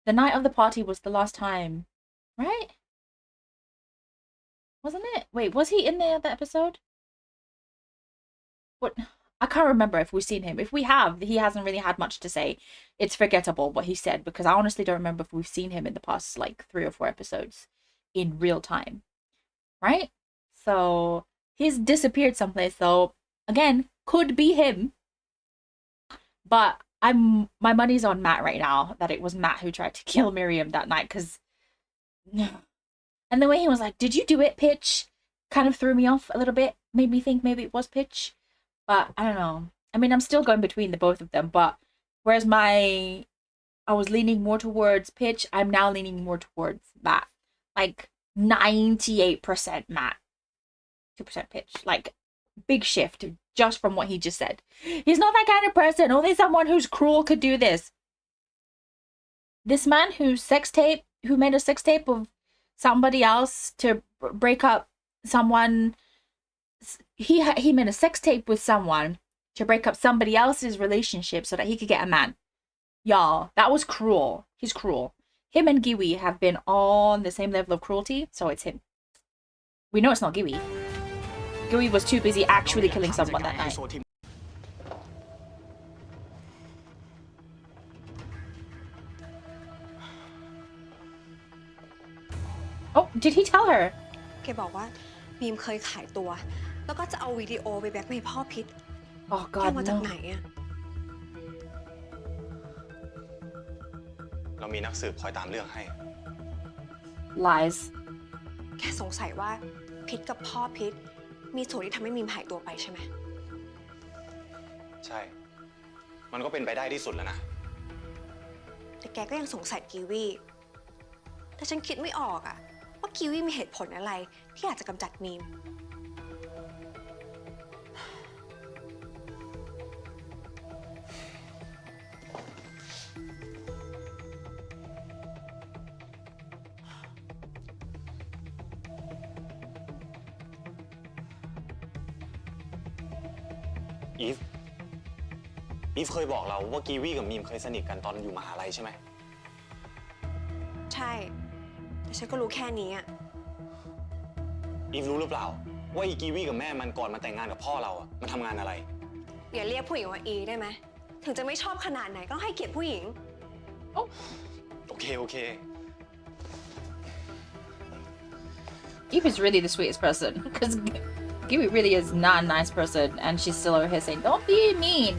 The night of the party was the last time, right? Wasn't it? Wait, was he in the other episode? What? I can't remember if we've seen him. If we have, he hasn't really had much to say. It's forgettable what he said, because I honestly don't remember if we've seen him in the past 3 or 4 episodes in real time, right? So he's disappeared someplace, so again, could be him. But my money's on Matt right now, that it was Matt who tried to kill Miriam that night, because... And the way he was like, did you do it, Pitch? Kind of threw me off a little bit. Made me think maybe it was Pitch. But I don't know. I mean, I'm still going between the both of them, but whereas I was leaning more towards Pitch, I'm now leaning more towards Matt. 98% Matt. 2% Pitch. Big shift just from what he just said. He's not that kind of person. Only someone who's cruel could do this. This man who made a sex tape of somebody else to break up someone, he made a sex tape with someone to break up somebody else's relationship so that he could get a man. Y'all, that was cruel. He's cruel. Him and Giwi have been on the same level of cruelty, so it's him. We know it's not Giwi. Giwi was too busy actually killing someone that night. Oh, did he tell her? แกบอกว่าบีมเคยขายตัว แล้วก็จะเอาวิดีโอไปแบล็กเมย์พ่อพิษ Oh แก God, มาจาก no. ไหนอะ เรามีนักสืบคอยตามเรื่องให้ Lies. แกสงสัยว่าพิษกับพ่อพิษมีส่วนที่ทำให้มีมหายตัวไปใช่ไหม ใช่ มันก็เป็นไปได้ที่สุดแล้วนะ แต่แกก็ยังสงสัยกีวีแต่ฉันคิดไม่ออกอะว่ากีวีมีเหตุผลอะไรที่อาจจะกำจัดมีม อีฟเคยบอกเราว่ากีวีกับมีมเคยสนิทกันตอนอยู่มหาลัยใช่ไหม ใช่ แต่ฉันก็รู้แค่นี้อะ อีฟรู้หรือเปล่าว่าอีกีวีกับแม่มันก่อนมาแต่งงานกับพ่อเราอะมันทำงานอะไร อย่าเรียกผู้หญิงว่าอีได้ไหมถึงจะไม่ชอบขนาดไหนก็ให้เกียรติผู้หญิง โอเค Eve is really the sweetest person because Giwi really is not a nice person, and she's still over here saying, "Don't be mean."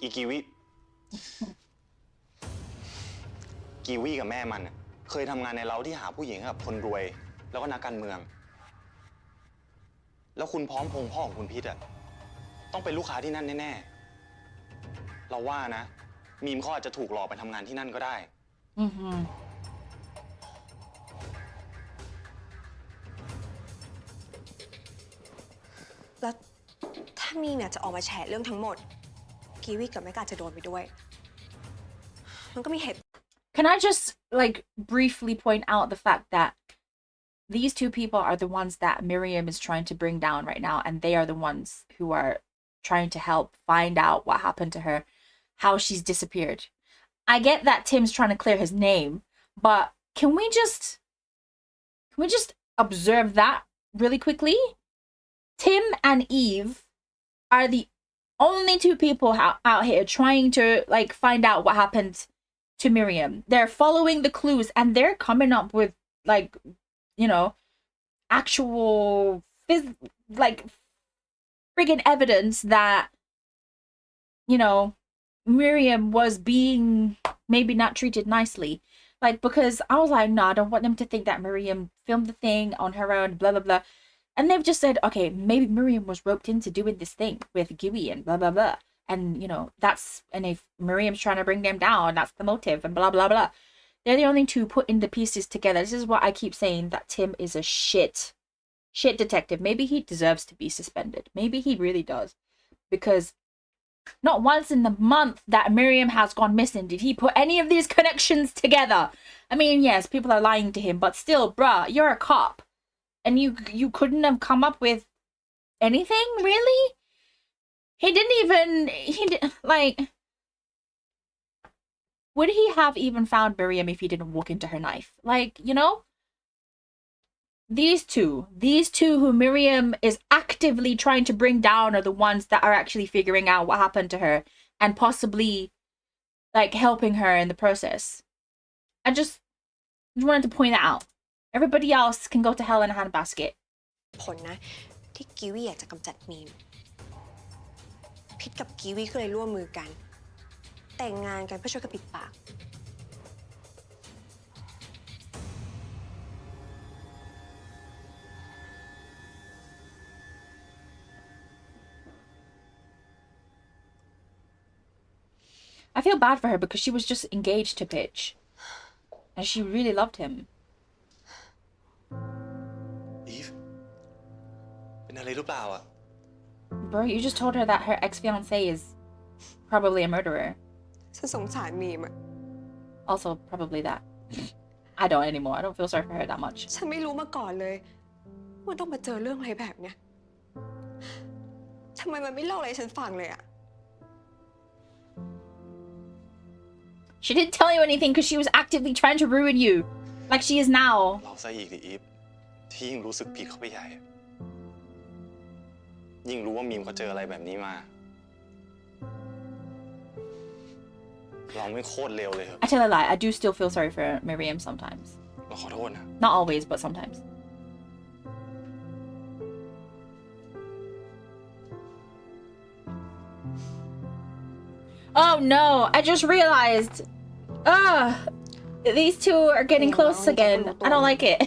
อีกีวีกับแม่มันอะเคยทำงานในเล้าที่หาผู้หญิงให้กับคนรวย แล้วก็นักการเมือง แล้วคุณพร้อมพงษ์พ่อของคุณพิษอะต้องเป็นลูกค้าที่นั่นแน่ๆ เราว่านะ มีมเขาอาจจะถูกหลอกไปทำงานที่นั่นก็ได้ Mm-hmm. แล้วถ้ามีเนี่ยจะออกมาแฉเรื่องทั้งหมดกีวีกับแม่กาจะโดนไปด้วย มันก็มีเหตุ Can I just like briefly point out the fact that these two people are the ones that Miriam is trying to bring down right now, and they are the ones who are trying to help find out what happened to her, how she's disappeared. I get that Tim's trying to clear his name, but can we just observe that really quickly? Tim and Eve are the only two people out here trying to like find out what happened to Miriam. They're following the clues and they're coming up with like, you know, actual like friggin' evidence that, you know, Miriam was being maybe not treated nicely. Like, because I was like, no, I don't want them to think that Miriam filmed the thing on her own, blah, blah, blah. And they've just said, okay, maybe Miriam was roped into doing this thing with Giwi and blah, blah, blah. And, you know, and if Miriam's trying to bring them down, that's the motive and blah, blah, blah. They're the only two putting the pieces together. This is what I keep saying, that Tim is a shit detective. Maybe he deserves to be suspended. Maybe he really does. Because not once in the month that Miriam has gone missing did he put any of these connections together. I mean, yes, people are lying to him, but still, bruh, you're a cop. And you couldn't have come up with anything, really? Would he have even found Miriam if he didn't walk into her knife? Like, you know? These two who Miriam is actively trying to bring down are the ones that are actually figuring out what happened to her and possibly, like, helping her in the process. I just wanted to point that out. Everybody else can go to hell in a handbasket. ผลนะที่กีวีอยากจะกำจัดมีมพิษกับกีวีก็เลยร่วมมือกัน แต่งงานกันเพื่อช่วยกันปิดปาก I feel bad for her because she was just engaged to Pitch. And she really loved him. อีฟ เป็นอะไรหรือเปล่าอะ Bro, you just told her that her ex-fiancé is probably a murderer. ฉันสงสารมีมอะ Also, probably that. I don't anymore. I don't feel sorry for her that much. ฉันไม่รู้มาก่อนเลยว่าต้องมาเจอเรื่องอะไรแบบเนี้ยทำไมมันไม่เล่าอะไรให้ฉันฟังเลยอะ She didn't tell you anything because she was actively trying to ruin you, like she is now. เราซะอีกดิอีฟที่ยิ่งรู้สึกผิดเข้าไปใหญ่ ยิ่งรู้ว่ามีมเขาเจออะไรแบบนี้มา เราไม่โคตรเลวเลยครับ I tell a lie. I do still feel sorry for Miriam sometimes. เราขอโทษนะ Not always, but sometimes. Oh no! I just realized. These two are getting close again. I don't like it.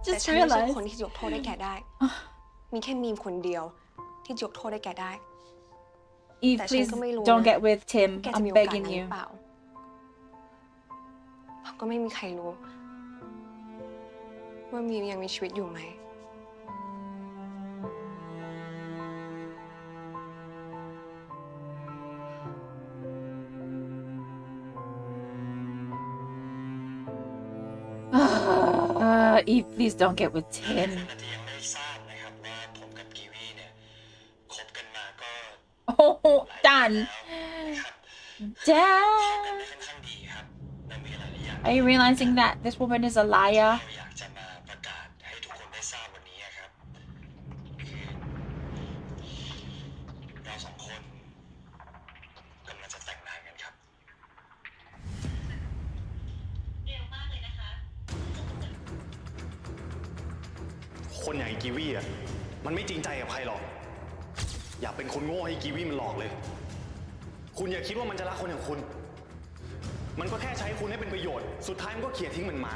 แต่ Just ฉันไม่ใช่ realized. คนที่จะยกโทษให้แกได้ มีแค่มีมคนเดียวที่จะยกโทษให้แกได้ Eve, แต่ฉัน please ก็ไม่รู้ don't นะ get with Tim. แกจะมี I'm โอกาส begging นั้นห you. รือเปล่าเพราะก็ไม่มีใครรู้ ว่ามีมยังมีชีวิตอยู่ไหม Eve, please don't get with Tim. อาจจะยังไม่ทราบนะครับว่าผมกับกีวีเนี่ยคบกันมาก็ Oh, done. นะครับ Dad. กันได้ค่อนข้างดีครับและมีหลายๆอย่าง Are you realizing that this woman is a liar? เราอยากจะมาประกาศให้ทุกคนได้ทราบวันนี้ครับคือเราสองคนกำลังจะแต่งงานกันครับ คนอย่างไอ้กีวีอ่ะ มันไม่จริงใจกับใครหรอก อย่าเป็นคนโง่ให้กีวีมันหลอกเลย คุณอย่าคิดว่ามันจะรักคนอย่างคุณ มันก็แค่ใช้คุณให้เป็นประโยชน์ สุดท้ายมันก็เขี่ยทิ้งเหมือนหมา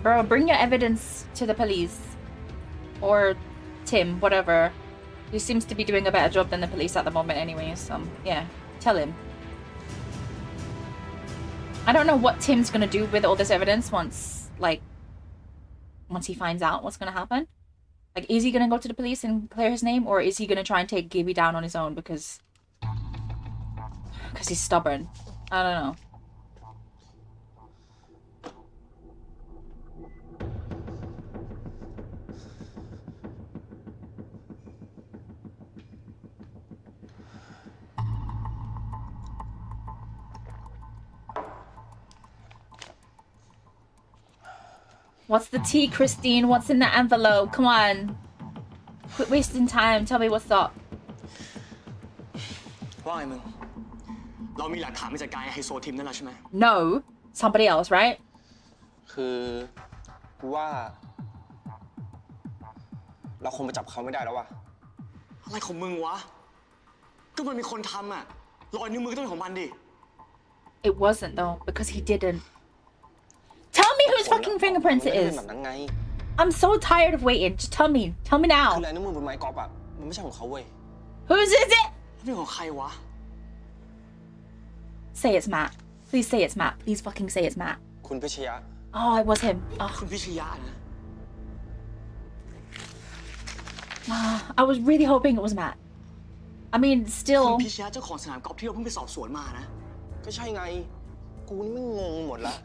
Bro, bring your evidence to the police. Or Tim, whatever. He seems to be doing a better job than the police at the moment anyway, so yeah, tell him. I don't know what Tim's gonna do with all this evidence once he finds out what's gonna happen. Like, is he gonna go to the police and clear his name, or is he gonna try and take Gibby down on his own because he's stubborn? I don't know. What's the tea, Christine? What's in the envelope? Come on. Quit wasting time. Tell me what's up. ว่าไงมึง เรามีหลักฐานมาจากการไฮโซทีมนั่นแหละใช่ไหม No. Somebody else, right? คือกูว่า เราคงไปจับเขาไม่ได้แล้ววะอะไรของมึงวะ ก็มันมีคนทำอ่ะ รอยนิ้วมือต้องเป็นของมันดิ It wasn't though, because he didn't. Tell me whose fucking fingerprints it มันไม่ได้ is. เป็นแบบนั้นไง I'm so tired of waiting. Just tell me. Tell me คือ now. ลายนิ้วมือบนไม้กอล์ฟอ่ะ มันไม่ใช่ของเขาเว้ย Whose is it? เป็นของใครวะ Say it's Matt. Please say it's Matt. Please fucking say it's Matt. คุณพิชยะ Oh, it was him. Oh, คุณพิชยะนะ I was really hoping it was Matt. I mean, คุณ still. พิชยะเจ้าของสนามกอล์ฟที่เราเพิ่งไปสอบสวนมานะ ก็ใช่ไง กูนี่ไม่งงหมดละ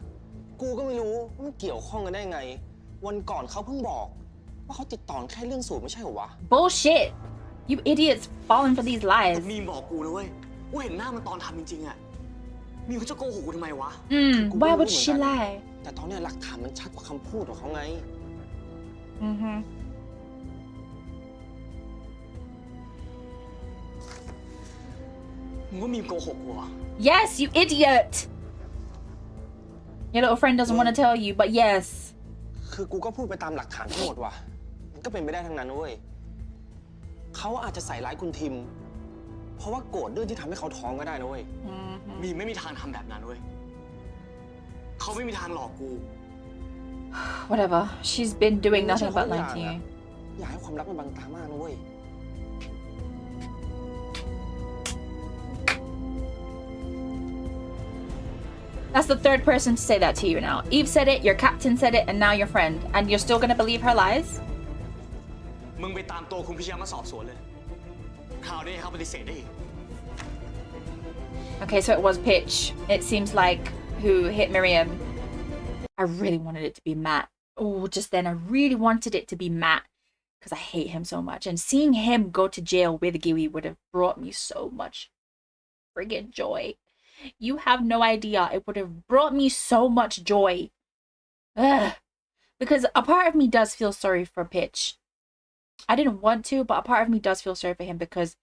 กูก็ไม่รู้ว่ามันเกี่ยวข้องกันได้ไง วันก่อนเขาเพิ่งบอกว่าเขาติดต่อแค่เรื่องสูตรไม่ใช่เหรอวะ Bullshit. You idiots falling for these แต่ lies. มีบอกกูนะเว้ยว่าเห็นหน้ามันตอนทำจริงๆอะมีเขาจะโกหกกูทำไมวะ Why would she lie? แต่ตอนเนี้ยหลักฐานมันชัดกว่าคำพูดของเขาไง มึงว่ามีโกหกกูเหรอ Yes, you idiot. Your little friend doesn't want to tell you, but yes. คือกูก็พูดไปตามหลักฐานทั้งหมดว่ะ มันก็เป็นไปได้ทั้งนั้นนะเว้ยเขาอาจจะใส่ร้ายคุณทิม เพราะว่าโกรธเรื่องที่ทำให้เขาท้องก็ได้นะเว้ย มีไม่มีทางทำแบบนั้นเว้ยเขาไม่มีทางหลอกกู Whatever. She's been doing nothing but lying to you. อย่าให้ความรักมันบังตามากนะเว้ย That's the third person to say that to you now. Eve said it, your captain said it, and now your friend. And you're still gonna believe her lies? มึงไปตามตัวคุณพิชยามาสอบสวนเลย คราวนี้เขาปฏิเสธได้อีก Okay, so it was Pitch. It seems like who hit Miriam. I really wanted it to be Matt. Oh, just then I really wanted it to be Matt because I hate him so much. And seeing him go to jail with Giwi would have brought me so much friggin' joy. You have no idea. It would have brought me so much joy. Ugh. Because a part of me does feel sorry for Pitch. I didn't want to, but a part of me does feel sorry for him because,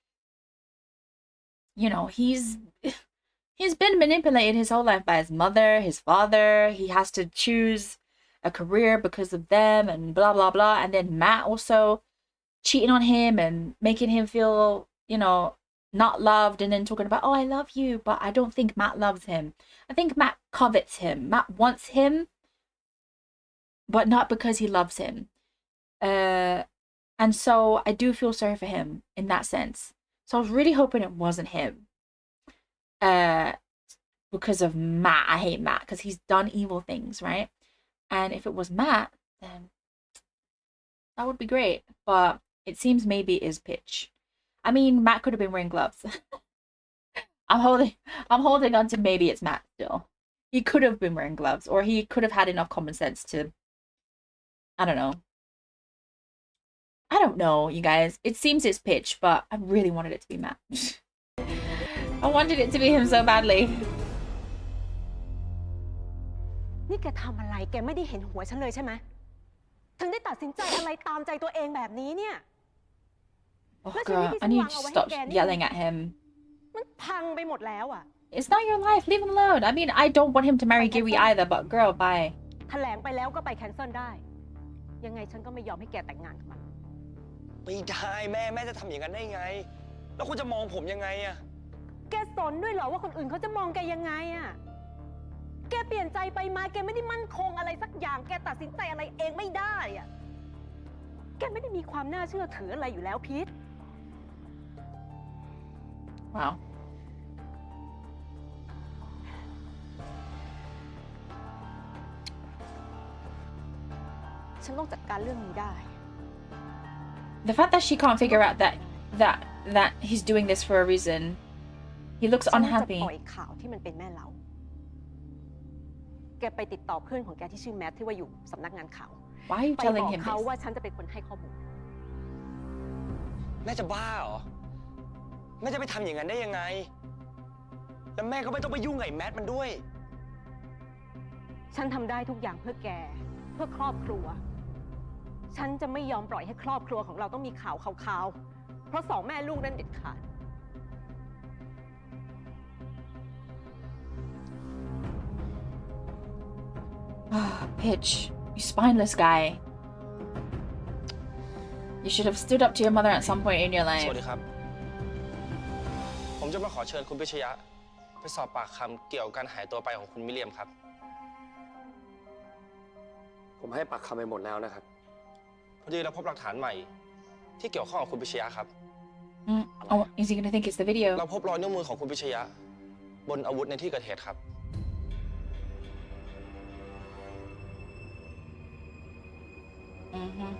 you know, he's been manipulated his whole life by his mother, his father. He has to choose a career because of them and blah, blah, blah. And then Matt also cheating on him and making him feel, you know, not loved and then talking about, oh, I love you. But I don't think Matt loves him. I think Matt covets him. Matt wants him, but not because he loves him. And so I do feel sorry for him in that sense. So I was really hoping it wasn't him. Because of Matt. I hate Matt because he's done evil things, right? And if it was Matt, then that would be great. But it seems maybe it is Pitch. I mean, Matt could have been wearing gloves. I'm holding on to maybe it's Matt still. He could have been wearing gloves, or he could have had enough common sense to, I don't know. I don't know, you guys. It seems it's Pitch, but I really wanted it to be Matt. I wanted it to be him so badly. นี่แกทำอะไรแกไม่ได้เห็นหัวฉันเลยใช่ไหมถึงได้ตัดสินใจอะไรตามใจตัวเองแบบนี้เนี่ย Oh girl, I need to stop yelling at him. มันพังไปหมดแล้วอ่ะ It's not your life. Leave him alone. I mean, I don't want him to marry Giwi either, but girl, bye. แถลงไปแล้วก็ไปแคนเซิลได้ ยังไงฉันก็ไม่ยอมให้แกแต่งงานกับมัน ไม่ได้แม่จะทำอย่างนั้นได้ไง แล้วคุณจะมองผมยังไงอะ แกสนด้วยเหรอว่าคนอื่นเขาจะมองแกยังไงอ่ะ แกเปลี่ยนใจไปมาแกไม่ได้มั่นคงอะไรสักอย่างแกตัดสินใจอะไรเองไม่ได้อ่ะ แกไม่ได้มีความน่าเชื่อถืออะไรอยู่แล้วพีท Wow. ฉันต้องจัดการเรื่องนี้ได้ The fact that she can't figure out that he's doing this for a reason. He looks ฉันจะ unhappy. ปล่อยข่าวที่มันเป็นแม่เล้าแกไปติดต่อเพื่อนของแกที่ชื่อแมทที่ว่าอยู่สำนักงานข่าว Why are you ไปบ telling อก him เขา this? ว่าฉันจะเป็นคนให้ข้อมูล แม่จะบ้าเหรอ แม่จะไปทำอย่างนั้นได้ยังไง แล้วแม่ก็ไม่ต้องไปยุ่งกับไอ้แมทมันด้วย ฉันทำได้ทุกอย่างเพื่อแก เพื่อครอบครัว ฉันจะไม่ยอมปล่อยให้ครอบครัวของเราต้องมีข่าวข่าวๆเพราะสองแม่ลูกนั้นเด็ดขาด Pitch, you spineless guy. You should have stood up to your mother at some point in your ส life. วัสดีครับ ผมจะมาขอเชิญคุณพิชยะไปสอบปากคำเกี่ยวกับการหายตัวไปของคุณมิเรียมครับ ผมให้ปากคำไปหมดแล้วนะครับ พอดีเราพบหลักฐานใหม่ ที่เกี่ยวข้องกับคุณพิชยะครับ Oh, is he gonna think it's the video? เราพบรอยนิ้วมือของคุณพิชยะ บนอาวุธในที่เกิดเหตุครับ Mm-hmm.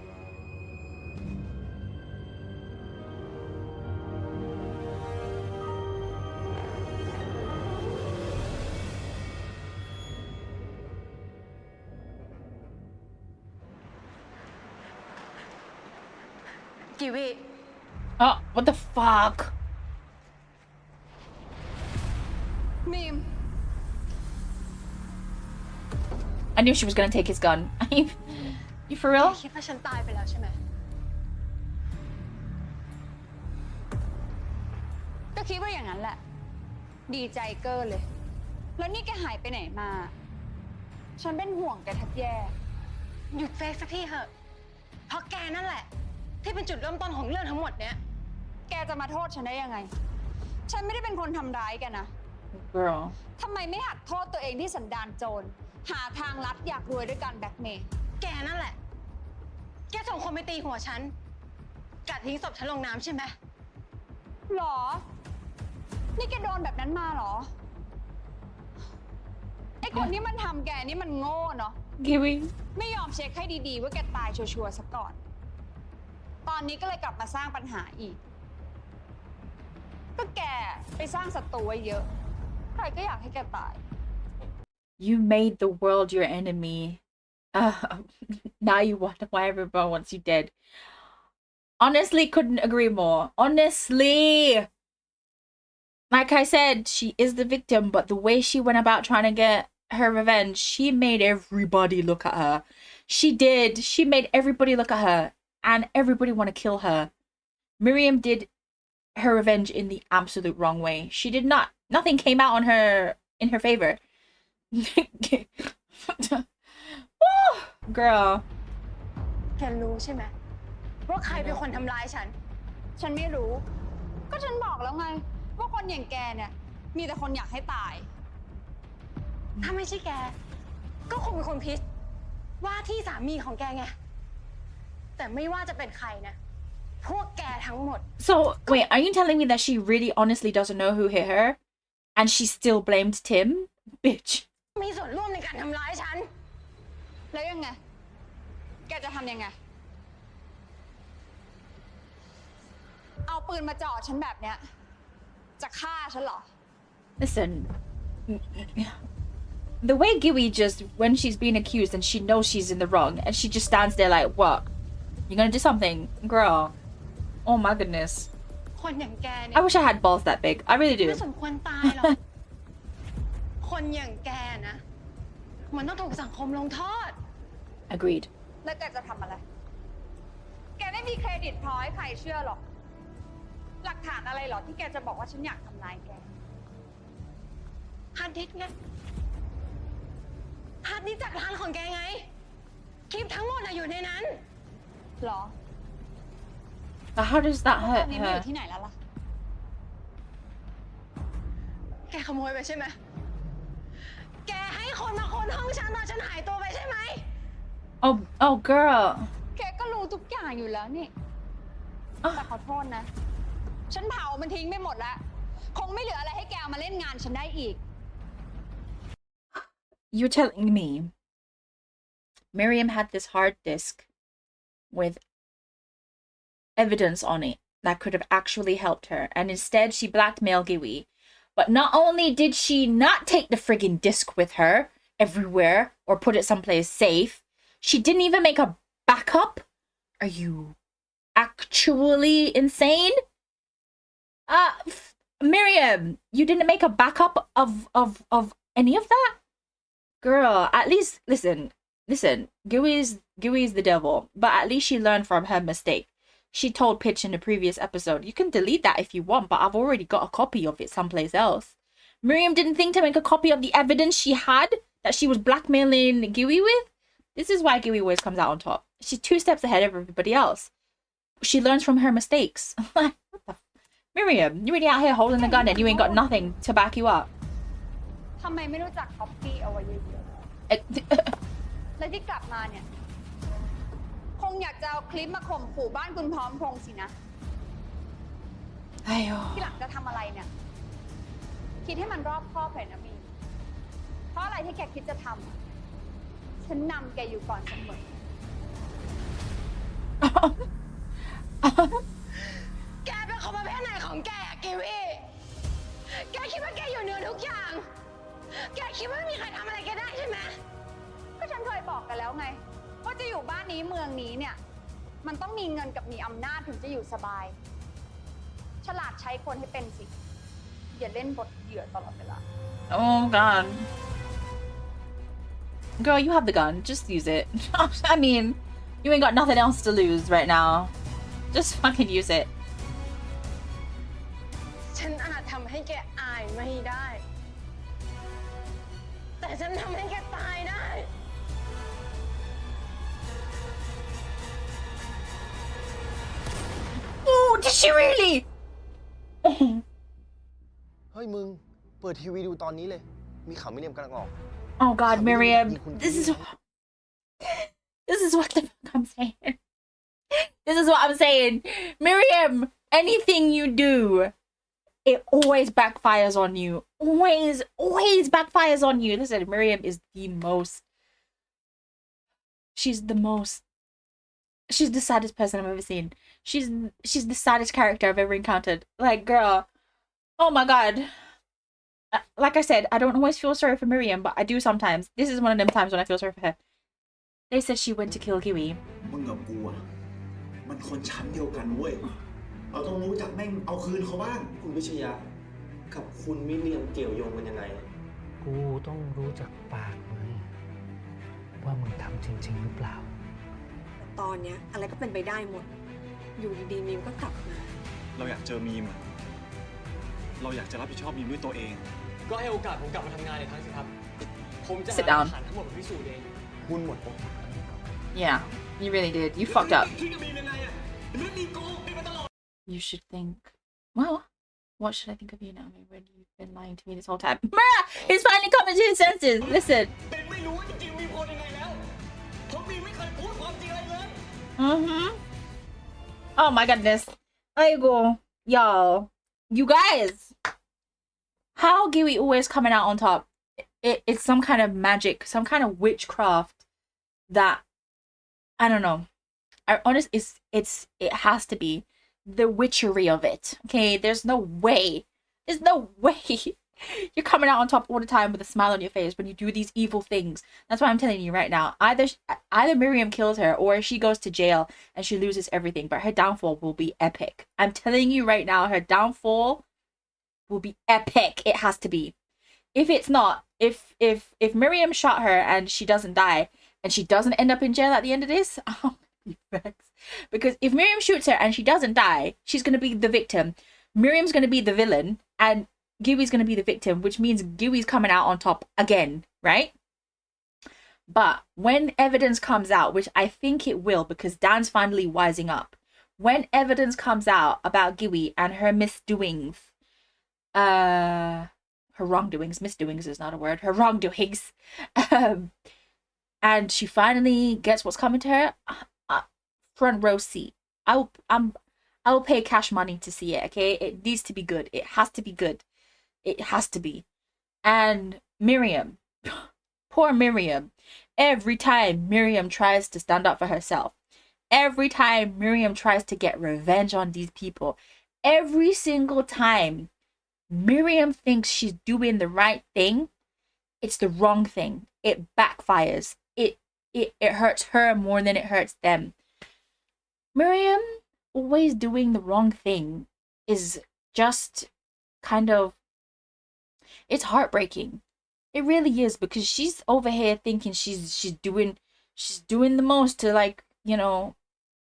Giwi. Oh, what the fuck? มีม I knew she was gonna take his gun. You for real? คิดว่าฉันตายไปแล้วใช่ไหม ก็คิดว่าอย่างนั้นแหละ ดีใจเกอร์เลย แล้วนี่แกหายไปไหนมา ฉันเป็นห่วงแกแทบแย่ หยุดเฟกสักทีเถอะ เพราะแกนั่นแหละ ที่เป็นจุดเริ่มต้นของเรื่องทั้งหมดเนี้ย แกจะมาโทษฉันได้ยังไง ฉันไม่ได้เป็นคนทำร้ายแกนะ Girl. ทำไมไม่หัดโทษตัวเองที่สันดานโจร หาทางลัดอยากรวยด้วยการแบล็กเมย์ แกนั่นแหละ แกส่งคนไปตีหัวฉัน กัดทิ้งศพฉันลงน้ำใช่ไหม หรอ นี่แกโดนแบบนั้นมาเหรอ ไอคนที่มันทำแกนี่มันโง่เนาะ Giwi. ไม่ยอมเช็คให้ดีๆว่าแกตายชัวร์ๆซะก่อน ตอนนี้ก็เลยกลับมาสร้างปัญหาอีก ก็แกไปสร้างศัตรูไว้เยอะ ใครก็อยากให้แกตาย You made the world your enemy. Now you wonder why everyone wants you dead. Honestly, couldn't agree more. Honestly. Like I said, she is the victim, but the way she went about trying to get her revenge, she made everybody look at her. She did. She made everybody look at her, and everybody want to kill her. Miriam did her revenge in the absolute wrong way. She did not. Nothing came out on her in her favor. Girl. แกรู้ใช่ไหมว่าใครเป็นคนทำร้ายฉัน ฉันไม่รู้ ก็ฉันบอกแล้วไง ว่าคนอย่างแกเนี่ย มีแต่คนอยากให้ตาย ถ้าไม่ใช่แก ก็คงเป็นคนพิษว่าที่สามีของแกไง แต่ไม่ว่าจะเป็นใครนะ พวกแกทั้งหมด So, wait, are you telling me that she really honestly doesn't know who hit her? And she still blamed Tim? Bitch. มีส่วนร่วมในการทำร้ายฉัน แล้วยังไง แกจะทำยังไง เอาปืนมาจ่อฉันแบบเนี้ย จะฆ่าฉันเหรอ Listen. The way Gui just, when she's being accused and she knows she's in the wrong, and she just stands there like, what? You gonna do something? Girl. Oh my goodness. คนอย่างแกเนี่ I ย wish I had balls that big. I really do. ไม่สมควรตายหรอก คนอย่างแกนะ มันต้องถูกสังคมลงโทษ Agreed. แล้วแกจะทำอะไร แกไม่มีเครดิตพอให้ใครเชื่อหรอก หลักฐานอะไรหรอที่แกจะบอกว่าฉันอยากทำร้ายแก ฮาร์ดดิสก์ไง ฮาร์ดดิสก์จากร้านของแกไง คลิปทั้งหมดอะอยู่ในนั้น หรอ But how does that ตอ hurt นนี้มันอ her? ยู่ที่ไหนแล้วล่ะ แกขโมยไปใช่ไหม แกให้คนมาค้นห้องฉันตอนฉันหายตัวไปใช่ไหม Oh, girl. แกก็รู้ทุกอย่างอยู่แล้วนี่ แต่ขอโทษนะ ฉันเผามันทิ้งไปหมดแล้ว คงไม่เหลืออะไรให้แกเอามาเล่นงานฉันได้อีก You're telling me Miriam had this hard disk with evidence on it that could have actually helped her, and instead she blackmailed Gui. But not only did she not take the friggin' disc with her everywhere or put it someplace safe, she didn't even make a backup? Are you actually insane? Miriam, you didn't make a backup of any of that? Girl, at least listen, Gui's the devil, but at least she learned from her mistake. She told Pitch in the previous episode, you can delete that if you want, but I've already got a copy of it someplace else. Miriam didn't think to make a copy of the evidence she had that she was blackmailing Gui with. This is why Gui always comes out on top. She's 2 steps ahead of everybody else. She learns from her mistakes. What the Miriam, you're really out here holding the gun and you ain't got nothing to back you up. ทำไมไม่รู้จักก๊อปปี้เอาไว้เยอะ Eh, ๆ และที่กลับมาเนี่ย คงอยากจะเอาคลิปมาข่มขู่บ้านคุณพร้อมพงษ์สินะ Ayo. ที่หลังจะทำอะไรเนี่ย คิดให้มันรอบคอบหน่อยนะมี เพราะอะไรที่แกคิดจะทำอะฉันนำแกอยู่ก่อนเสมอ แกเป็นคนประเภทไหนของแกอะกิวี่ แกคิดว่าแกอยู่เหนือทุกอย่าง แกคิดว่าไม่มีใครทำอะไรแกได้ใช่ไหม ก็ฉันเคยบอกกันแล้วไง ว่าจะอยู่บ้านนี้เมืองนี้เนี่ย มันต้องมีเงินกับมีอำนาจถึงจะอยู่สบาย ฉลาดใช้คนให้เป็นสิ อย่าเล่นบทเหยื่อตลอดเวลา Oh god. Girl, you have the gun. Just use it. I mean, you ain't got nothing else to lose right now. Just fucking use it. ฉันอาจทำให้แกอายไม่ได้ แต่ฉันทำให้แกตายได้ Oh, did she really? เฮ้ยมึง เปิดทีวีดูตอนนี้เลย มีข่าวมิเรียมกำลังออก Oh god, Miriam. This is what the fuck I'm saying. This is what I'm saying. Miriam, anything you do, it always backfires on you. Always backfires on you. Listen, Miriam is the most. She's the saddest person I've ever seen. She's the saddest character I've ever encountered. Like, girl, oh my god. like I said, I don't always feel sorry for Miriam, but I do sometimes. This is one of them times when I feel sorry for her. They said she went to kill Kiwi. มึงกับกูอ่ะมันคนชั้นเดียวกันเว้ยเราต้องรู้จักแม่งเอาคืนเขาบ้าง คุณวิชยากับคุณมิเรียมเกี่ยวโยงกันยังไง กูต้องรู้จักปากมึงว่ามึงทำจริงๆหรือเปล่า แต่ตอนเนี้ยอะไรก็เป็นไปได้หมด อยู่ดีๆมีมก็กลับมา เราอยากเจอมีมอะเราอยากจะรับผิดชอบมีมด้วยตัวเอง ก็ให้โอกาสผมกลับมาทำงานอีกครั้งสิครับ ผมจะหา Sit หลั down. กฐานทั้งหมดมาพิสูจน์เอง คุณหมดโอกาส Yeah, you really did. You fucked up. You should think, well, what should I think of you now? I mean, when you've been lying to me this whole time. Mara! He's finally coming to his senses. Listen. Oh my goodness. I go. Y'all. You guys. How Kiwi always coming out on top? It's some kind of magic, some kind of witchcraft that I don't know. It has to be the witchery of it. Okay, there's no way. There's no way you're coming out on top all the time with a smile on your face when you do these evil things. That's why I'm telling you right now. Either Miriam kills her or she goes to jail and she loses everything. But her downfall will be epic. I'm telling you right now, her downfall will be epic. It has to be. If it's not, if Miriam shot her and she doesn't die, and she doesn't end up in jail at the end of this, I'm gonna be vexed. Because if Miriam shoots her and she doesn't die, she's gonna be the victim. Miriam's gonna be the villain, and Kiwi's gonna be the victim, which means Kiwi's coming out on top again, right? But when evidence comes out, which I think it will, because Dan's finally wising up, when evidence comes out about Kiwi and her misdoings, her wrongdoings, misdoings is not a word, her wrongdoings, and she finally gets what's coming to her, front row seat. I will pay cash money to see it. Okay, it needs to be good. It has to be good. It has to be. And Miriam, poor Miriam. Every time Miriam tries to stand up for herself, every time Miriam tries to get revenge on these people, every single time Miriam thinks she's doing the right thing, it's the wrong thing. It backfires. It hurts her more than it hurts them. Miriam always doing the wrong thing is just kind of, it's heartbreaking. It really is, because she's over here thinking she's doing the most to, like, you know,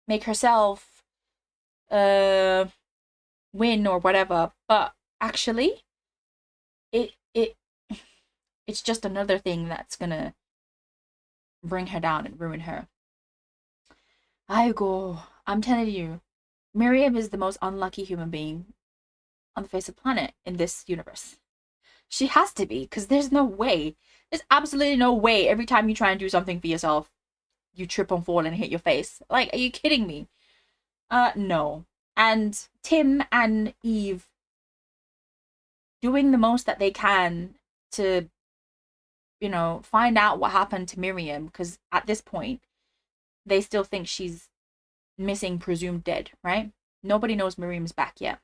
make herself win or whatever, but actually it's just another thing that's gonna bring her down and ruin her. I'm telling you, Miriam is the most unlucky human being on the face of the planet in this universe. She has to be, because there's absolutely no way every time you try and do something for yourself, you trip and fall and hit your face. Like, are you kidding me? No. And Tim and Eve doing the most that they can to, you know, find out what happened to Miriam, because at this point, they still think she's missing, presumed dead, right? Nobody knows Miriam's back yet.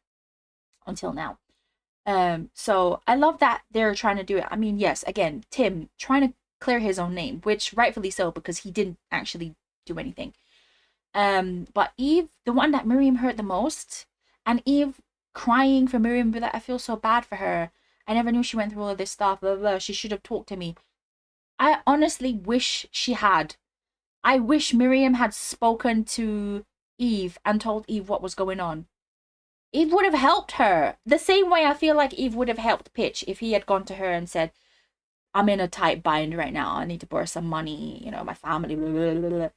Until now. So I love that they're trying to do it. I mean, yes, again, Tim trying to clear his own name, which rightfully so, because he didn't actually do anything. But Eve, the one that Miriam hurt the most, and Eve crying for Miriam, be like, I feel so bad for her. I never knew she went through all of this stuff, blah, blah, blah. She should have talked to me. I honestly wish she had. I wish Miriam had spoken to Eve and told Eve what was going on. Eve would have helped her. The same way I feel like Eve would have helped Pitch if he had gone to her and said, I'm in a tight bind right now. I need to borrow some money, you know, my family, blah, blah, blah, blah.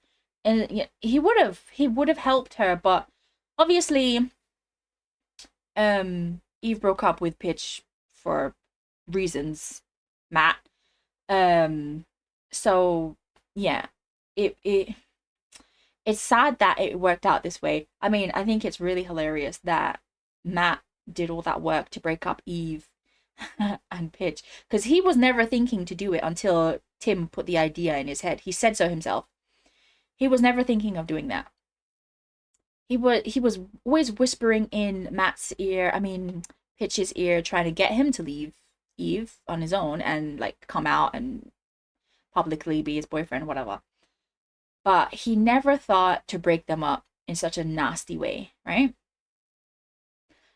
And he would have helped her, but obviously Eve broke up with Pitch for reasons, Matt. So yeah, it's sad that it worked out this way. I mean, I think it's really hilarious that Matt did all that work to break up Eve and Pitch, because he was never thinking to do it until Tim put the idea in his head. He said so himself. He was never thinking of doing that. He was always whispering in Pitch's ear, trying to get him to leave Eve on his own and like come out and publicly be his boyfriend, whatever. But he never thought to break them up in such a nasty way, right?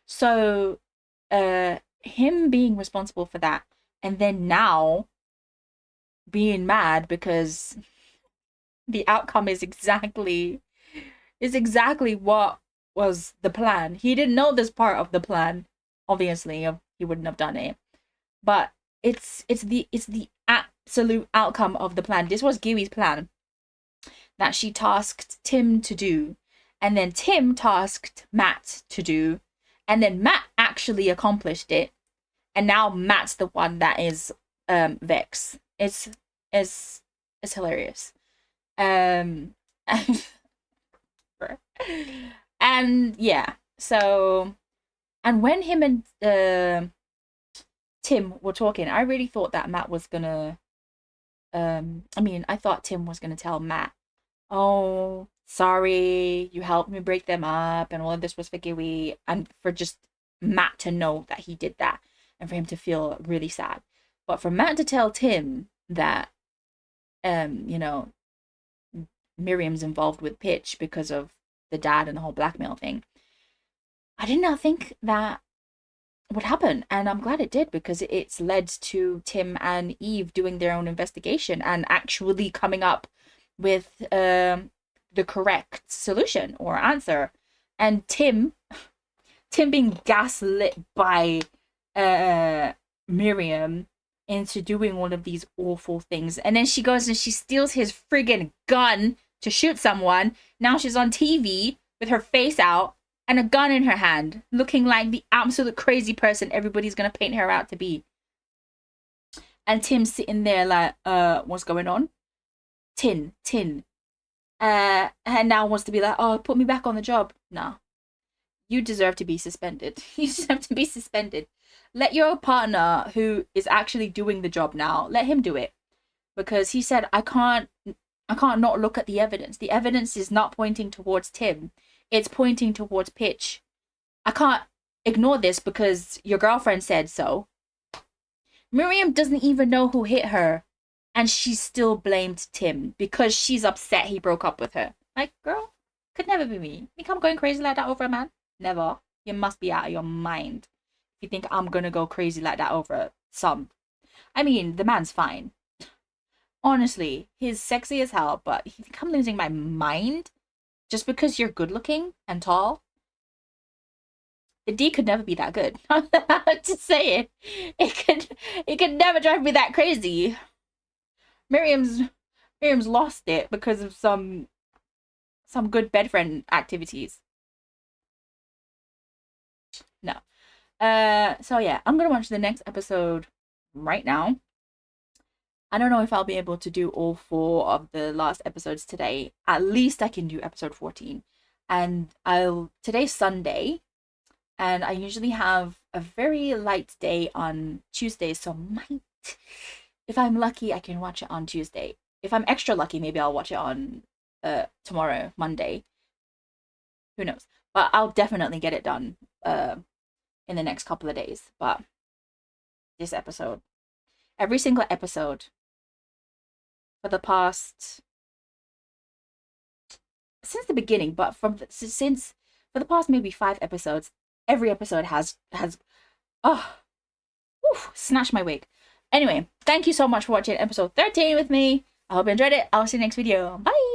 So him being responsible for that, and then now being mad because the outcome is exactly what was the plan. He didn't know this part of the plan, obviously, he wouldn't have done it. But it's the absolute outcome of the plan. This was Kiwi's plan that she tasked Tim to do, and then Tim tasked Matt to do, and then Matt actually accomplished it, and now Matt's the one that is vexed. It's hilarious. And yeah, so, and when him and Tim were talking, I really thought that Matt was gonna I thought Tim was gonna tell Matt, oh, sorry, you helped me break them up, and all of this was for Kiwi, and for just Matt to know that he did that, and for him to feel really sad. But for Matt to tell Tim that, you know, Miriam's involved with Pitch because of the dad and the whole blackmail thing, I did not think that would happen, and I'm glad it did, because it's led to Tim and Eve doing their own investigation and actually coming up with the correct solution or answer. And Tim being gaslit by Miriam into doing all of these awful things, and then she goes and she steals his friggin' gun to shoot someone. Now she's on TV with her face out and a gun in her hand, looking like the absolute crazy person everybody's gonna paint her out to be. And Tim's sitting there like, what's going on? Tin. And now wants to be like, oh, put me back on the job. No. You deserve to be suspended. You deserve to be suspended. Let your partner, who is actually doing the job now, let him do it. Because he said, I can't not look at the evidence. The evidence is not pointing towards Tim. It's pointing towards Pitch. I can't ignore this because your girlfriend said so. Miriam doesn't even know who hit her, and she still blamed Tim because she's upset he broke up with her. Like, girl, could never be me. Think I'm going crazy like that over a man? Never. You must be out of your mind if you think I'm gonna go crazy like that over some. I mean, the man's fine. Honestly, he's sexy as hell, but you think I'm losing my mind just because you're good looking and tall? The D could never be that good. Just say it. It could never drive me that crazy. Miriam's lost it because of some good bedfriend activities. No. So yeah, I'm gonna watch the next episode right now. I don't know if I'll be able to do all 4 of the last episodes today. At least I can do episode 14. And today's Sunday, and I usually have a very light day on Tuesday, so if I'm lucky, I can watch it on Tuesday. If I'm extra lucky, maybe I'll watch it on tomorrow, Monday. Who knows? But I'll definitely get it done in the next couple of days. But this episode, every single episode for the past, since the beginning, but for the past maybe 5 episodes, every episode has snatched my wig. Anyway, thank you so much for watching episode 13 with me. I hope you enjoyed it. I'll see you next video. Bye.